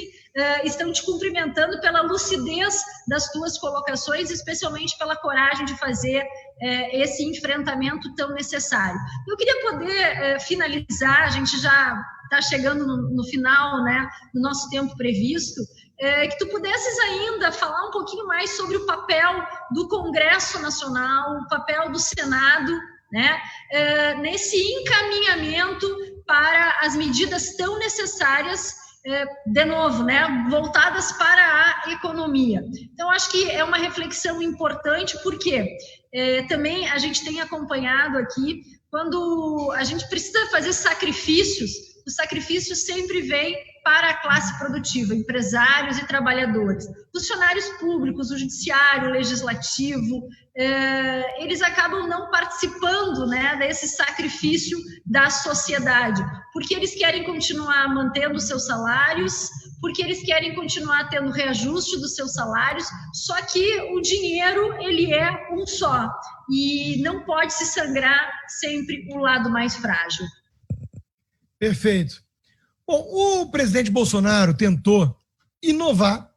estão te cumprimentando pela lucidez das tuas colocações, especialmente pela coragem de fazer esse enfrentamento tão necessário. Eu queria poder finalizar, a gente já está chegando no final, do nosso tempo previsto, que tu pudesses ainda falar um pouquinho mais sobre o papel do Congresso Nacional, o papel do Senado, nesse encaminhamento para as medidas tão necessárias, de novo, voltadas para a economia. Então, acho que é uma reflexão importante, porque também a gente tem acompanhado aqui, quando a gente precisa fazer sacrifícios, os sacrifícios sempre vêm para a classe produtiva, empresários e trabalhadores. Funcionários públicos, o judiciário, o legislativo, eles acabam não participando, né, desse sacrifício da sociedade, porque eles querem continuar mantendo seus salários, porque eles querem continuar tendo reajuste dos seus salários, só que o dinheiro, ele é um só, e não pode se sangrar sempre o lado mais frágil. Perfeito. Bom, o presidente Bolsonaro tentou inovar.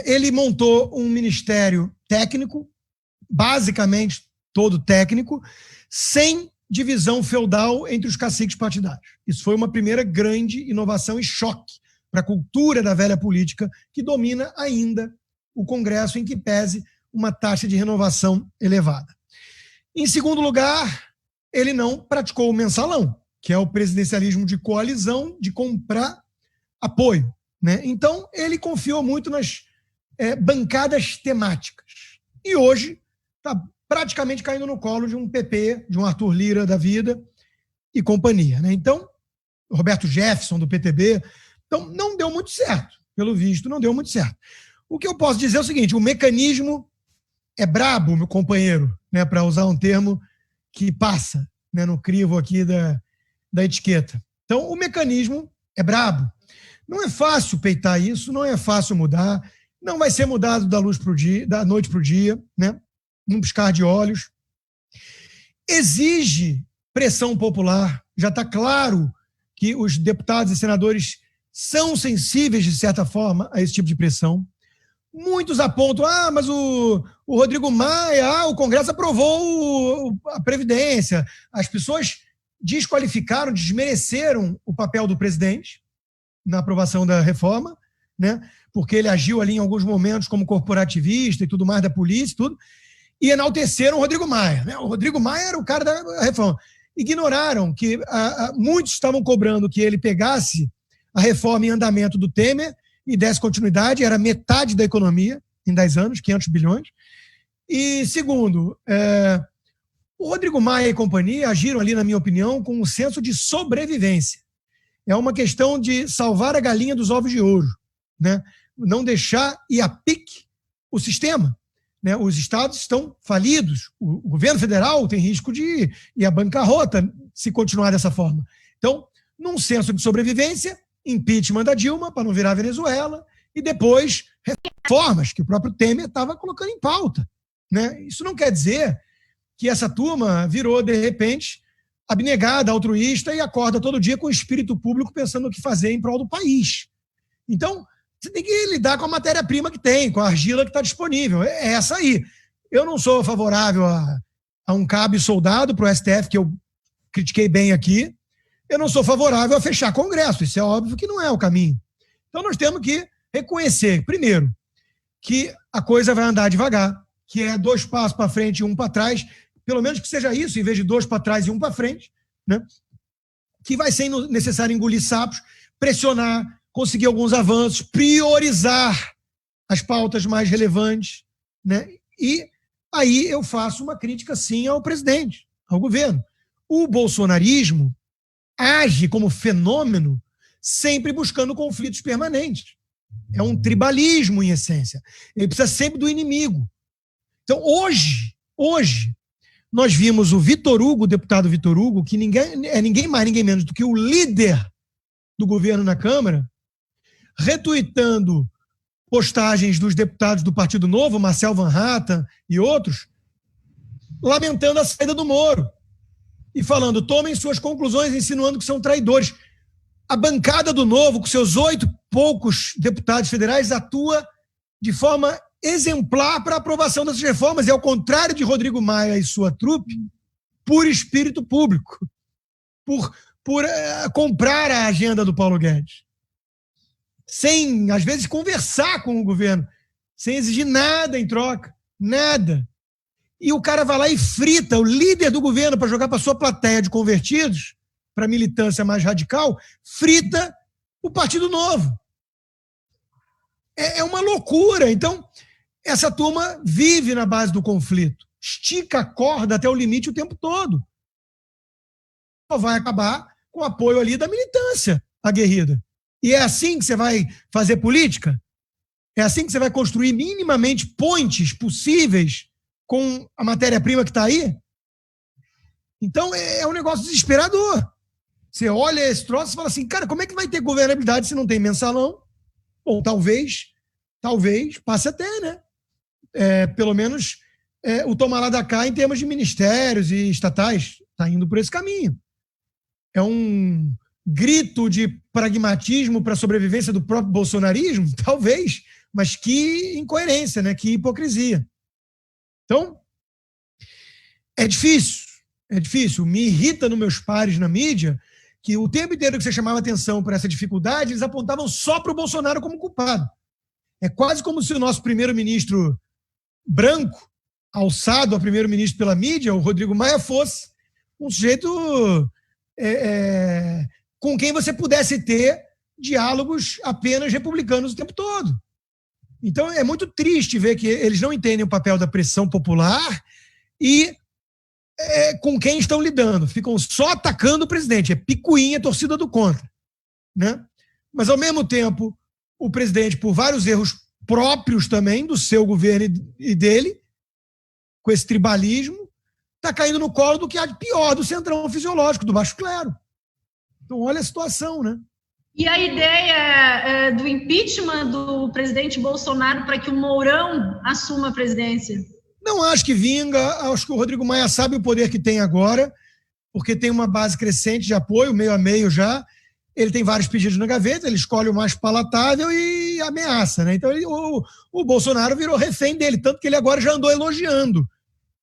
Ele montou um ministério técnico, basicamente todo técnico, sem divisão feudal entre os caciques partidários. Isso foi uma primeira grande inovação e choque para a cultura da velha política que domina ainda o Congresso, em que pese uma taxa de renovação elevada. Em segundo lugar, ele não praticou o mensalão, que é o presidencialismo de coalizão, de comprar apoio, né? Então, ele confiou muito nas bancadas temáticas. E hoje está praticamente caindo no colo de um PP, de um Arthur Lira da vida e companhia, né? Então, Roberto Jefferson, do PTB. Então, não deu muito certo, pelo visto, não deu muito certo. O que eu posso dizer é o seguinte, o mecanismo é brabo, meu companheiro, né, para usar um termo que passa, né, no crivo aqui da etiqueta. Então, o mecanismo é brabo. Não é fácil peitar isso, não é fácil mudar, não vai ser mudado da noite para o dia, né? Num piscar de olhos. Exige pressão popular. Já está claro que os deputados e senadores são sensíveis, de certa forma, a esse tipo de pressão. Muitos apontam, mas o Rodrigo Maia, o Congresso aprovou a Previdência. As pessoas desqualificaram, desmereceram o papel do presidente na aprovação da reforma, né? Porque ele agiu ali em alguns momentos como corporativista e tudo mais da polícia e tudo, e enalteceram o Rodrigo Maia, né? O Rodrigo Maia era o cara da reforma. Ignoraram que muitos estavam cobrando que ele pegasse a reforma em andamento do Temer e desse continuidade, era metade da economia em 10 anos, 500 bilhões. E segundo, o Rodrigo Maia e companhia agiram ali, na minha opinião, com um senso de sobrevivência. É uma questão de salvar a galinha dos ovos de ouro, né? Não deixar ir a pique o sistema, né? Os estados estão falidos, o governo federal tem risco de ir à bancarrota se continuar dessa forma. Então, num senso de sobrevivência, impeachment da Dilma para não virar Venezuela e depois reformas que o próprio Temer estava colocando em pauta, né? Isso não quer dizer que essa turma virou, de repente, abnegada, altruísta e acorda todo dia com o espírito público pensando o que fazer em prol do país. Então, você tem que lidar com a matéria-prima que tem, com a argila que está disponível. É essa aí. Eu não sou favorável a um cabo e soldado para o STF, que eu critiquei bem aqui. Eu não sou favorável a fechar Congresso. Isso é óbvio que não é o caminho. Então, nós temos que reconhecer, primeiro, que a coisa vai andar devagar, que é 2 passos para frente e 1 para trás, pelo menos que seja isso, em vez de 2 para trás e 1 para frente, né? Que vai ser necessário engolir sapos, pressionar, conseguir alguns avanços, priorizar as pautas mais relevantes, né? E aí eu faço uma crítica, sim, ao presidente, ao governo. O bolsonarismo age como fenômeno sempre buscando conflitos permanentes. É um tribalismo, em essência. Ele precisa sempre do inimigo. Então, hoje, nós vimos o Vitor Hugo, o deputado Vitor Hugo, que ninguém mais, ninguém menos do que o líder do governo na Câmara, retuitando postagens dos deputados do Partido Novo, Marcel Van Hatten e outros, lamentando a saída do Moro e falando, tomem suas conclusões, insinuando que são traidores. A bancada do Novo, com seus 8 poucos deputados federais, atua de forma exemplar para a aprovação dessas reformas, e ao contrário de Rodrigo Maia e sua trupe, por espírito público, por comprar a agenda do Paulo Guedes, sem, às vezes, conversar com o governo, sem exigir nada em troca, nada. E o cara vai lá e frita o líder do governo para jogar para sua plateia de convertidos, para a militância mais radical, frita o Partido Novo. É uma loucura. Então, essa turma vive na base do conflito. estica a corda até o limite o tempo todo. Só vai acabar com o apoio ali da militância aguerrida. E é assim que você vai fazer política? É assim que você vai construir minimamente pontes possíveis com a matéria-prima que está aí? Então é um negócio desesperador. Você olha esse troço e fala assim, cara, como é que vai ter governabilidade se não tem mensalão? Bom, talvez passe até, né? Pelo menos o tomar lá da cá em termos de ministérios e estatais está indo por esse caminho. É um grito de pragmatismo para a sobrevivência do próprio bolsonarismo? Talvez, mas que incoerência, né? Que hipocrisia. Então, é difícil. Me irrita nos meus pares na mídia que o tempo inteiro que você chamava atenção por essa dificuldade, eles apontavam só para o Bolsonaro como culpado. É quase como se o nosso primeiro-ministro branco, alçado a primeiro-ministro pela mídia, o Rodrigo Maia, fosse um sujeito com quem você pudesse ter diálogos apenas republicanos o tempo todo. Então é muito triste ver que eles não entendem o papel da pressão popular e com quem estão lidando. Ficam só atacando o presidente. É picuinha, torcida do contra. Né? Mas, ao mesmo tempo, o presidente, por vários erros próprios também do seu governo e dele, com esse tribalismo, está caindo no colo do que há de pior do centrão fisiológico, do baixo clero. Então, olha a situação, né? E a ideia do impeachment do presidente Bolsonaro para que o Mourão assuma a presidência? Não acho que vinga, acho que o Rodrigo Maia sabe o poder que tem agora, porque tem uma base crescente de apoio, meio a meio já. Ele tem vários pedidos na gaveta, ele escolhe o mais palatável e ameaça, né? Então o Bolsonaro virou refém dele, tanto que ele agora já andou elogiando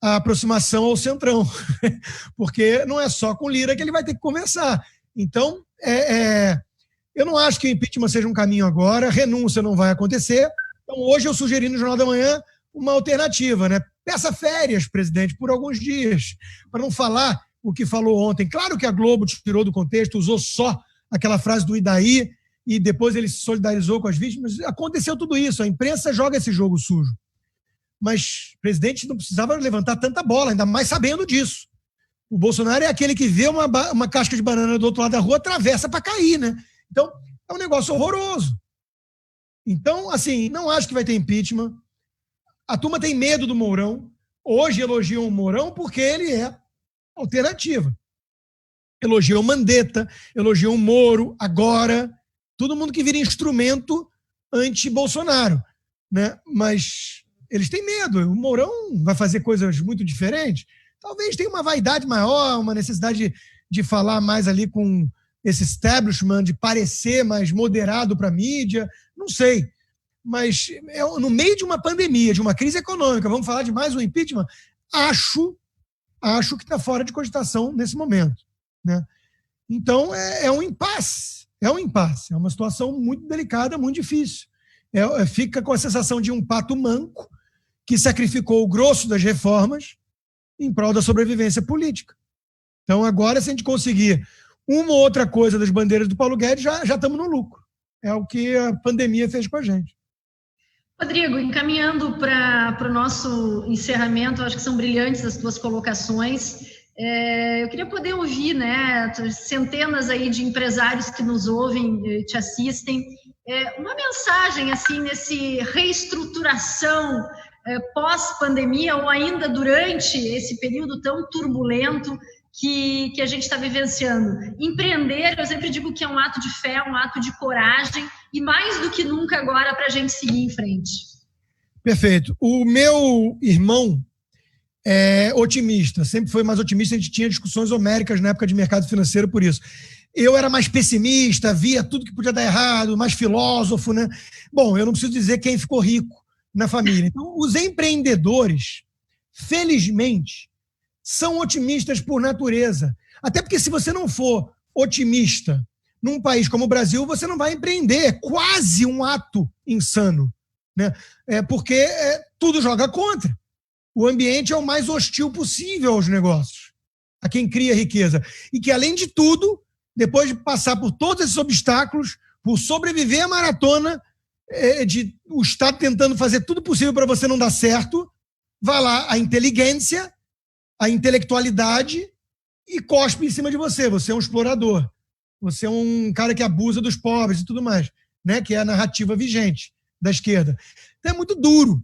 a aproximação ao centrão, porque não é só com Lira que ele vai ter que conversar. Então, eu não acho que o impeachment seja um caminho agora, renúncia não vai acontecer. Então, hoje eu sugeri no Jornal da Manhã uma alternativa, né? Peça férias, presidente, por alguns dias, para não falar o que falou ontem. Claro que a Globo tirou do contexto, usou só aquela frase do Idaí e depois ele se solidarizou com as vítimas. Aconteceu tudo isso, a imprensa joga esse jogo sujo. Mas o presidente não precisava levantar tanta bola, ainda mais sabendo disso. O Bolsonaro é aquele que vê uma casca de banana do outro lado da rua, atravessa para cair, né? Então, é um negócio horroroso. Então, assim, não acho que vai ter impeachment. A turma tem medo do Mourão. Hoje elogiam o Mourão porque ele é alternativa. Elogiam o Mandetta, elogiam o Moro, agora. Todo mundo que vira instrumento anti-Bolsonaro. Né? Mas eles têm medo. O Mourão vai fazer coisas muito diferentes. Talvez tenha uma vaidade maior, uma necessidade de falar mais ali com esse establishment, de parecer mais moderado para a mídia. Não sei. Mas no meio de uma pandemia, de uma crise econômica, vamos falar de mais um impeachment? Acho que está fora de cogitação nesse momento. Né? Então, é um impasse. É uma situação muito delicada, muito difícil. Fica com a sensação de um pato manco que sacrificou o grosso das reformas em prol da sobrevivência política. Então, agora, se a gente conseguir uma ou outra coisa das bandeiras do Paulo Guedes, já estamos no lucro. É o que a pandemia fez com a gente. Rodrigo, encaminhando para o nosso encerramento, acho que são brilhantes as tuas colocações. Eu queria poder ouvir, né, centenas aí de empresários que nos ouvem, te assistem, uma mensagem assim nesse reestruturação pós-pandemia ou ainda durante esse período tão turbulento que a gente está vivenciando. Empreender, eu sempre digo que é um ato de fé, um ato de coragem, e mais do que nunca agora para a gente seguir em frente. Perfeito. O meu irmão é otimista, sempre foi mais otimista, a gente tinha discussões homéricas na época de mercado financeiro por isso. Eu era mais pessimista, via tudo que podia dar errado, mais filósofo, né? Bom, eu não preciso dizer quem ficou rico na família. Então, os empreendedores, felizmente, são otimistas por natureza. Até porque se você não for otimista num país como o Brasil, você não vai empreender. É quase um ato insano. Né? Porque tudo joga contra. O ambiente é o mais hostil possível aos negócios, a quem cria riqueza. E que, além de tudo, depois de passar por todos esses obstáculos, por sobreviver à maratona, o Estado tentando fazer tudo possível para você não dar certo, vai lá a inteligência, a intelectualidade e cospe em cima de você. Você é um explorador. Você é um cara que abusa dos pobres e tudo mais, né? Que é a narrativa vigente da esquerda. Então é muito duro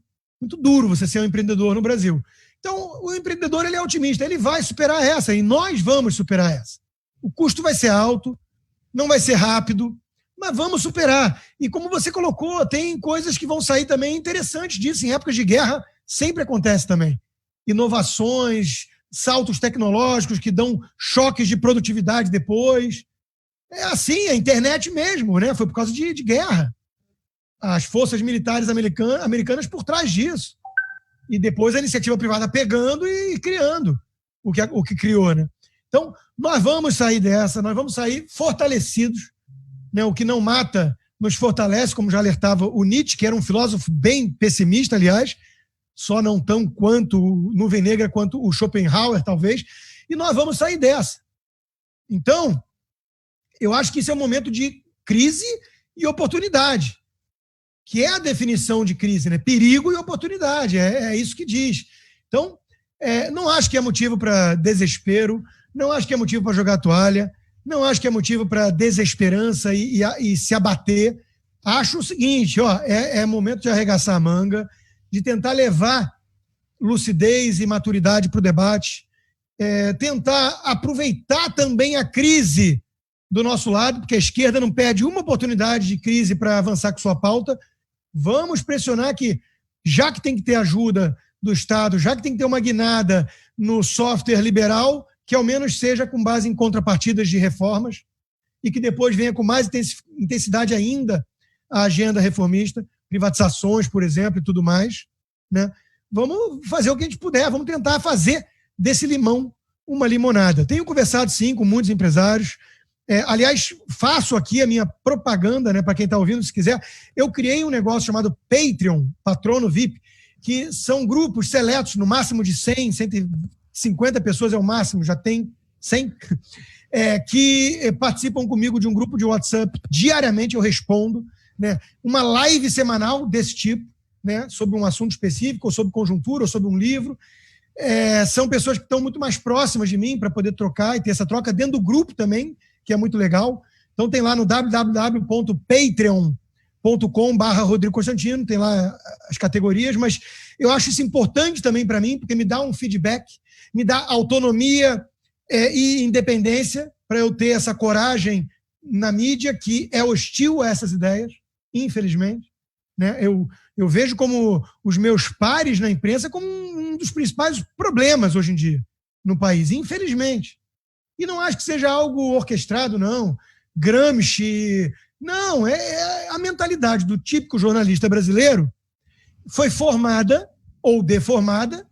você ser um empreendedor no Brasil. Então, o empreendedor, ele é otimista, ele vai superar essa, e nós vamos superar essa. O custo vai ser alto, não vai ser rápido, mas vamos superar. E como você colocou, tem coisas que vão sair também interessantes disso. Em épocas de guerra, sempre acontece também. Inovações, saltos tecnológicos que dão choques de produtividade depois. É assim, a internet mesmo, né? Foi por causa de guerra. As forças militares americanas por trás disso. E depois a iniciativa privada pegando e criando o que criou, né? Então, nós vamos sair dessa, nós vamos sair fortalecidos, né? O que não mata nos fortalece, como já alertava o Nietzsche, que era um filósofo bem pessimista, aliás, só não tão quanto Nuvem Negra, quanto o Schopenhauer, talvez, e nós vamos sair dessa. Então, eu acho que isso é um momento de crise e oportunidade, que é a definição de crise, né? Perigo e oportunidade, é isso que diz. Então, não acho que é motivo para desespero, não acho que é motivo para jogar toalha, não acho que é motivo para desesperança e se abater. Acho o seguinte, é momento de arregaçar a manga, de tentar levar lucidez e maturidade para o debate, tentar aproveitar também a crise do nosso lado, porque a esquerda não perde uma oportunidade de crise para avançar com sua pauta. Vamos pressionar que, já que tem que ter ajuda do Estado, já que tem que ter uma guinada no software liberal, que ao menos seja com base em contrapartidas de reformas e que depois venha com mais intensidade ainda a agenda reformista, privatizações, por exemplo, e tudo mais, né? Vamos fazer o que a gente puder, vamos tentar fazer desse limão uma limonada. Tenho conversado, sim, com muitos empresários. Aliás, faço aqui a minha propaganda, né, para quem está ouvindo, se quiser. Eu criei um negócio chamado Patreon, Patrono VIP, que são grupos seletos, no máximo de 100, 150 pessoas é o máximo, já tem 100, que participam comigo de um grupo de WhatsApp. Diariamente eu respondo, né, uma live semanal desse tipo, né, sobre um assunto específico, ou sobre conjuntura, ou sobre um livro. São pessoas que estão muito mais próximas de mim para poder trocar e ter essa troca dentro do grupo também, que é muito legal. Então tem lá no www.patreon.com/Rodrigo Constantino, tem lá as categorias, mas eu acho isso importante também para mim, porque me dá um feedback, me dá autonomia e independência para eu ter essa coragem na mídia que é hostil a essas ideias, infelizmente, né? Eu vejo como os meus pares na imprensa como um dos principais problemas hoje em dia no país, infelizmente. E não acho que seja algo orquestrado, não. Gramsci. Não, é a mentalidade do típico jornalista brasileiro foi formada ou deformada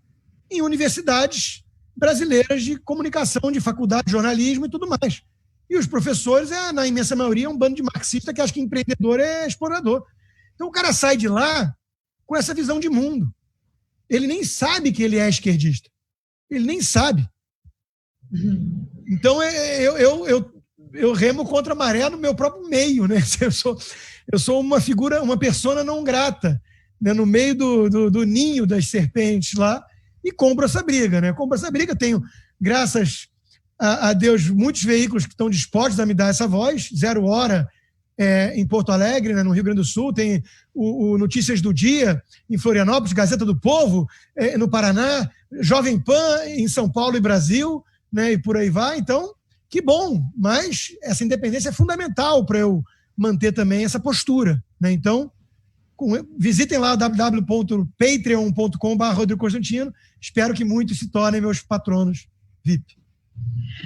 em universidades brasileiras de comunicação, de faculdade de jornalismo e tudo mais. E os professores, na imensa maioria, é um bando de marxista que acha que empreendedor é explorador. Então o cara sai de lá com essa visão de mundo. Ele nem sabe que ele é esquerdista. Ele nem sabe. Então, eu remo contra a maré no meu próprio meio, né? Eu sou uma figura, uma persona não grata, né? No meio do ninho das serpentes lá, e compro essa briga, né? Compro essa briga, tenho, graças a Deus, muitos veículos que estão dispostos a me dar essa voz. 0 Hora em Porto Alegre, né, no Rio Grande do Sul, tem o Notícias do Dia em Florianópolis, Gazeta do Povo no Paraná, Jovem Pan em São Paulo e Brasil, né, e por aí vai. Então, que bom, mas essa independência é fundamental para eu manter também essa postura, né? Então, visitem lá www.patreon.com/Rodrigo Constantino. Espero que muitos se tornem meus patronos VIP.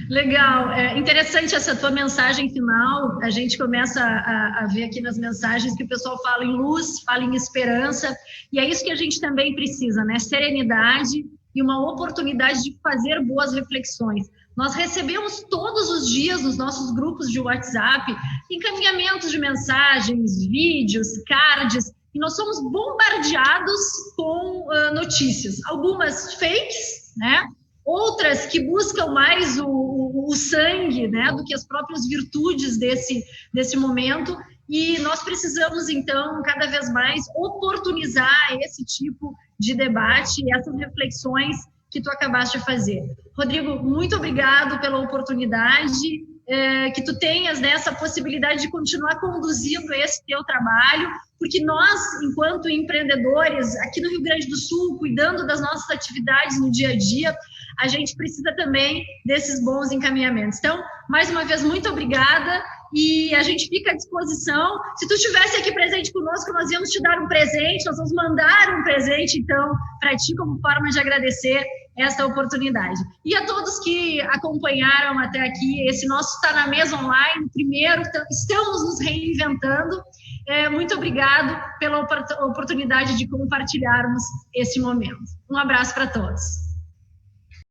Legal, interessante essa tua mensagem final. A gente começa a ver aqui nas mensagens que o pessoal fala em luz, fala em esperança, e é isso que a gente também precisa, né? Serenidade e uma oportunidade de fazer boas reflexões. Nós recebemos todos os dias nos nossos grupos de WhatsApp encaminhamentos de mensagens, vídeos, cards, e nós somos bombardeados com notícias, algumas fakes, né? Outras que buscam mais o sangue, né, do que as próprias virtudes desse momento. E nós precisamos, então, cada vez mais oportunizar esse tipo de debate e essas reflexões que tu acabaste de fazer. Rodrigo, muito obrigado pela oportunidade, que tu tenhas, né, essa possibilidade de continuar conduzindo esse teu trabalho, porque nós, enquanto empreendedores aqui no Rio Grande do Sul, cuidando das nossas atividades no dia a dia, a gente precisa também desses bons encaminhamentos. Então, mais uma vez, muito obrigada, e a gente fica à disposição. Se tu estivesse aqui presente conosco, nós íamos te dar um presente, nós vamos mandar um presente, então, para ti, como forma de agradecer essa oportunidade. E a todos que acompanharam até aqui esse nosso Está na Mesa Online, primeiro, estamos nos reinventando. Muito obrigado pela oportunidade de compartilharmos esse momento. Um abraço para todos.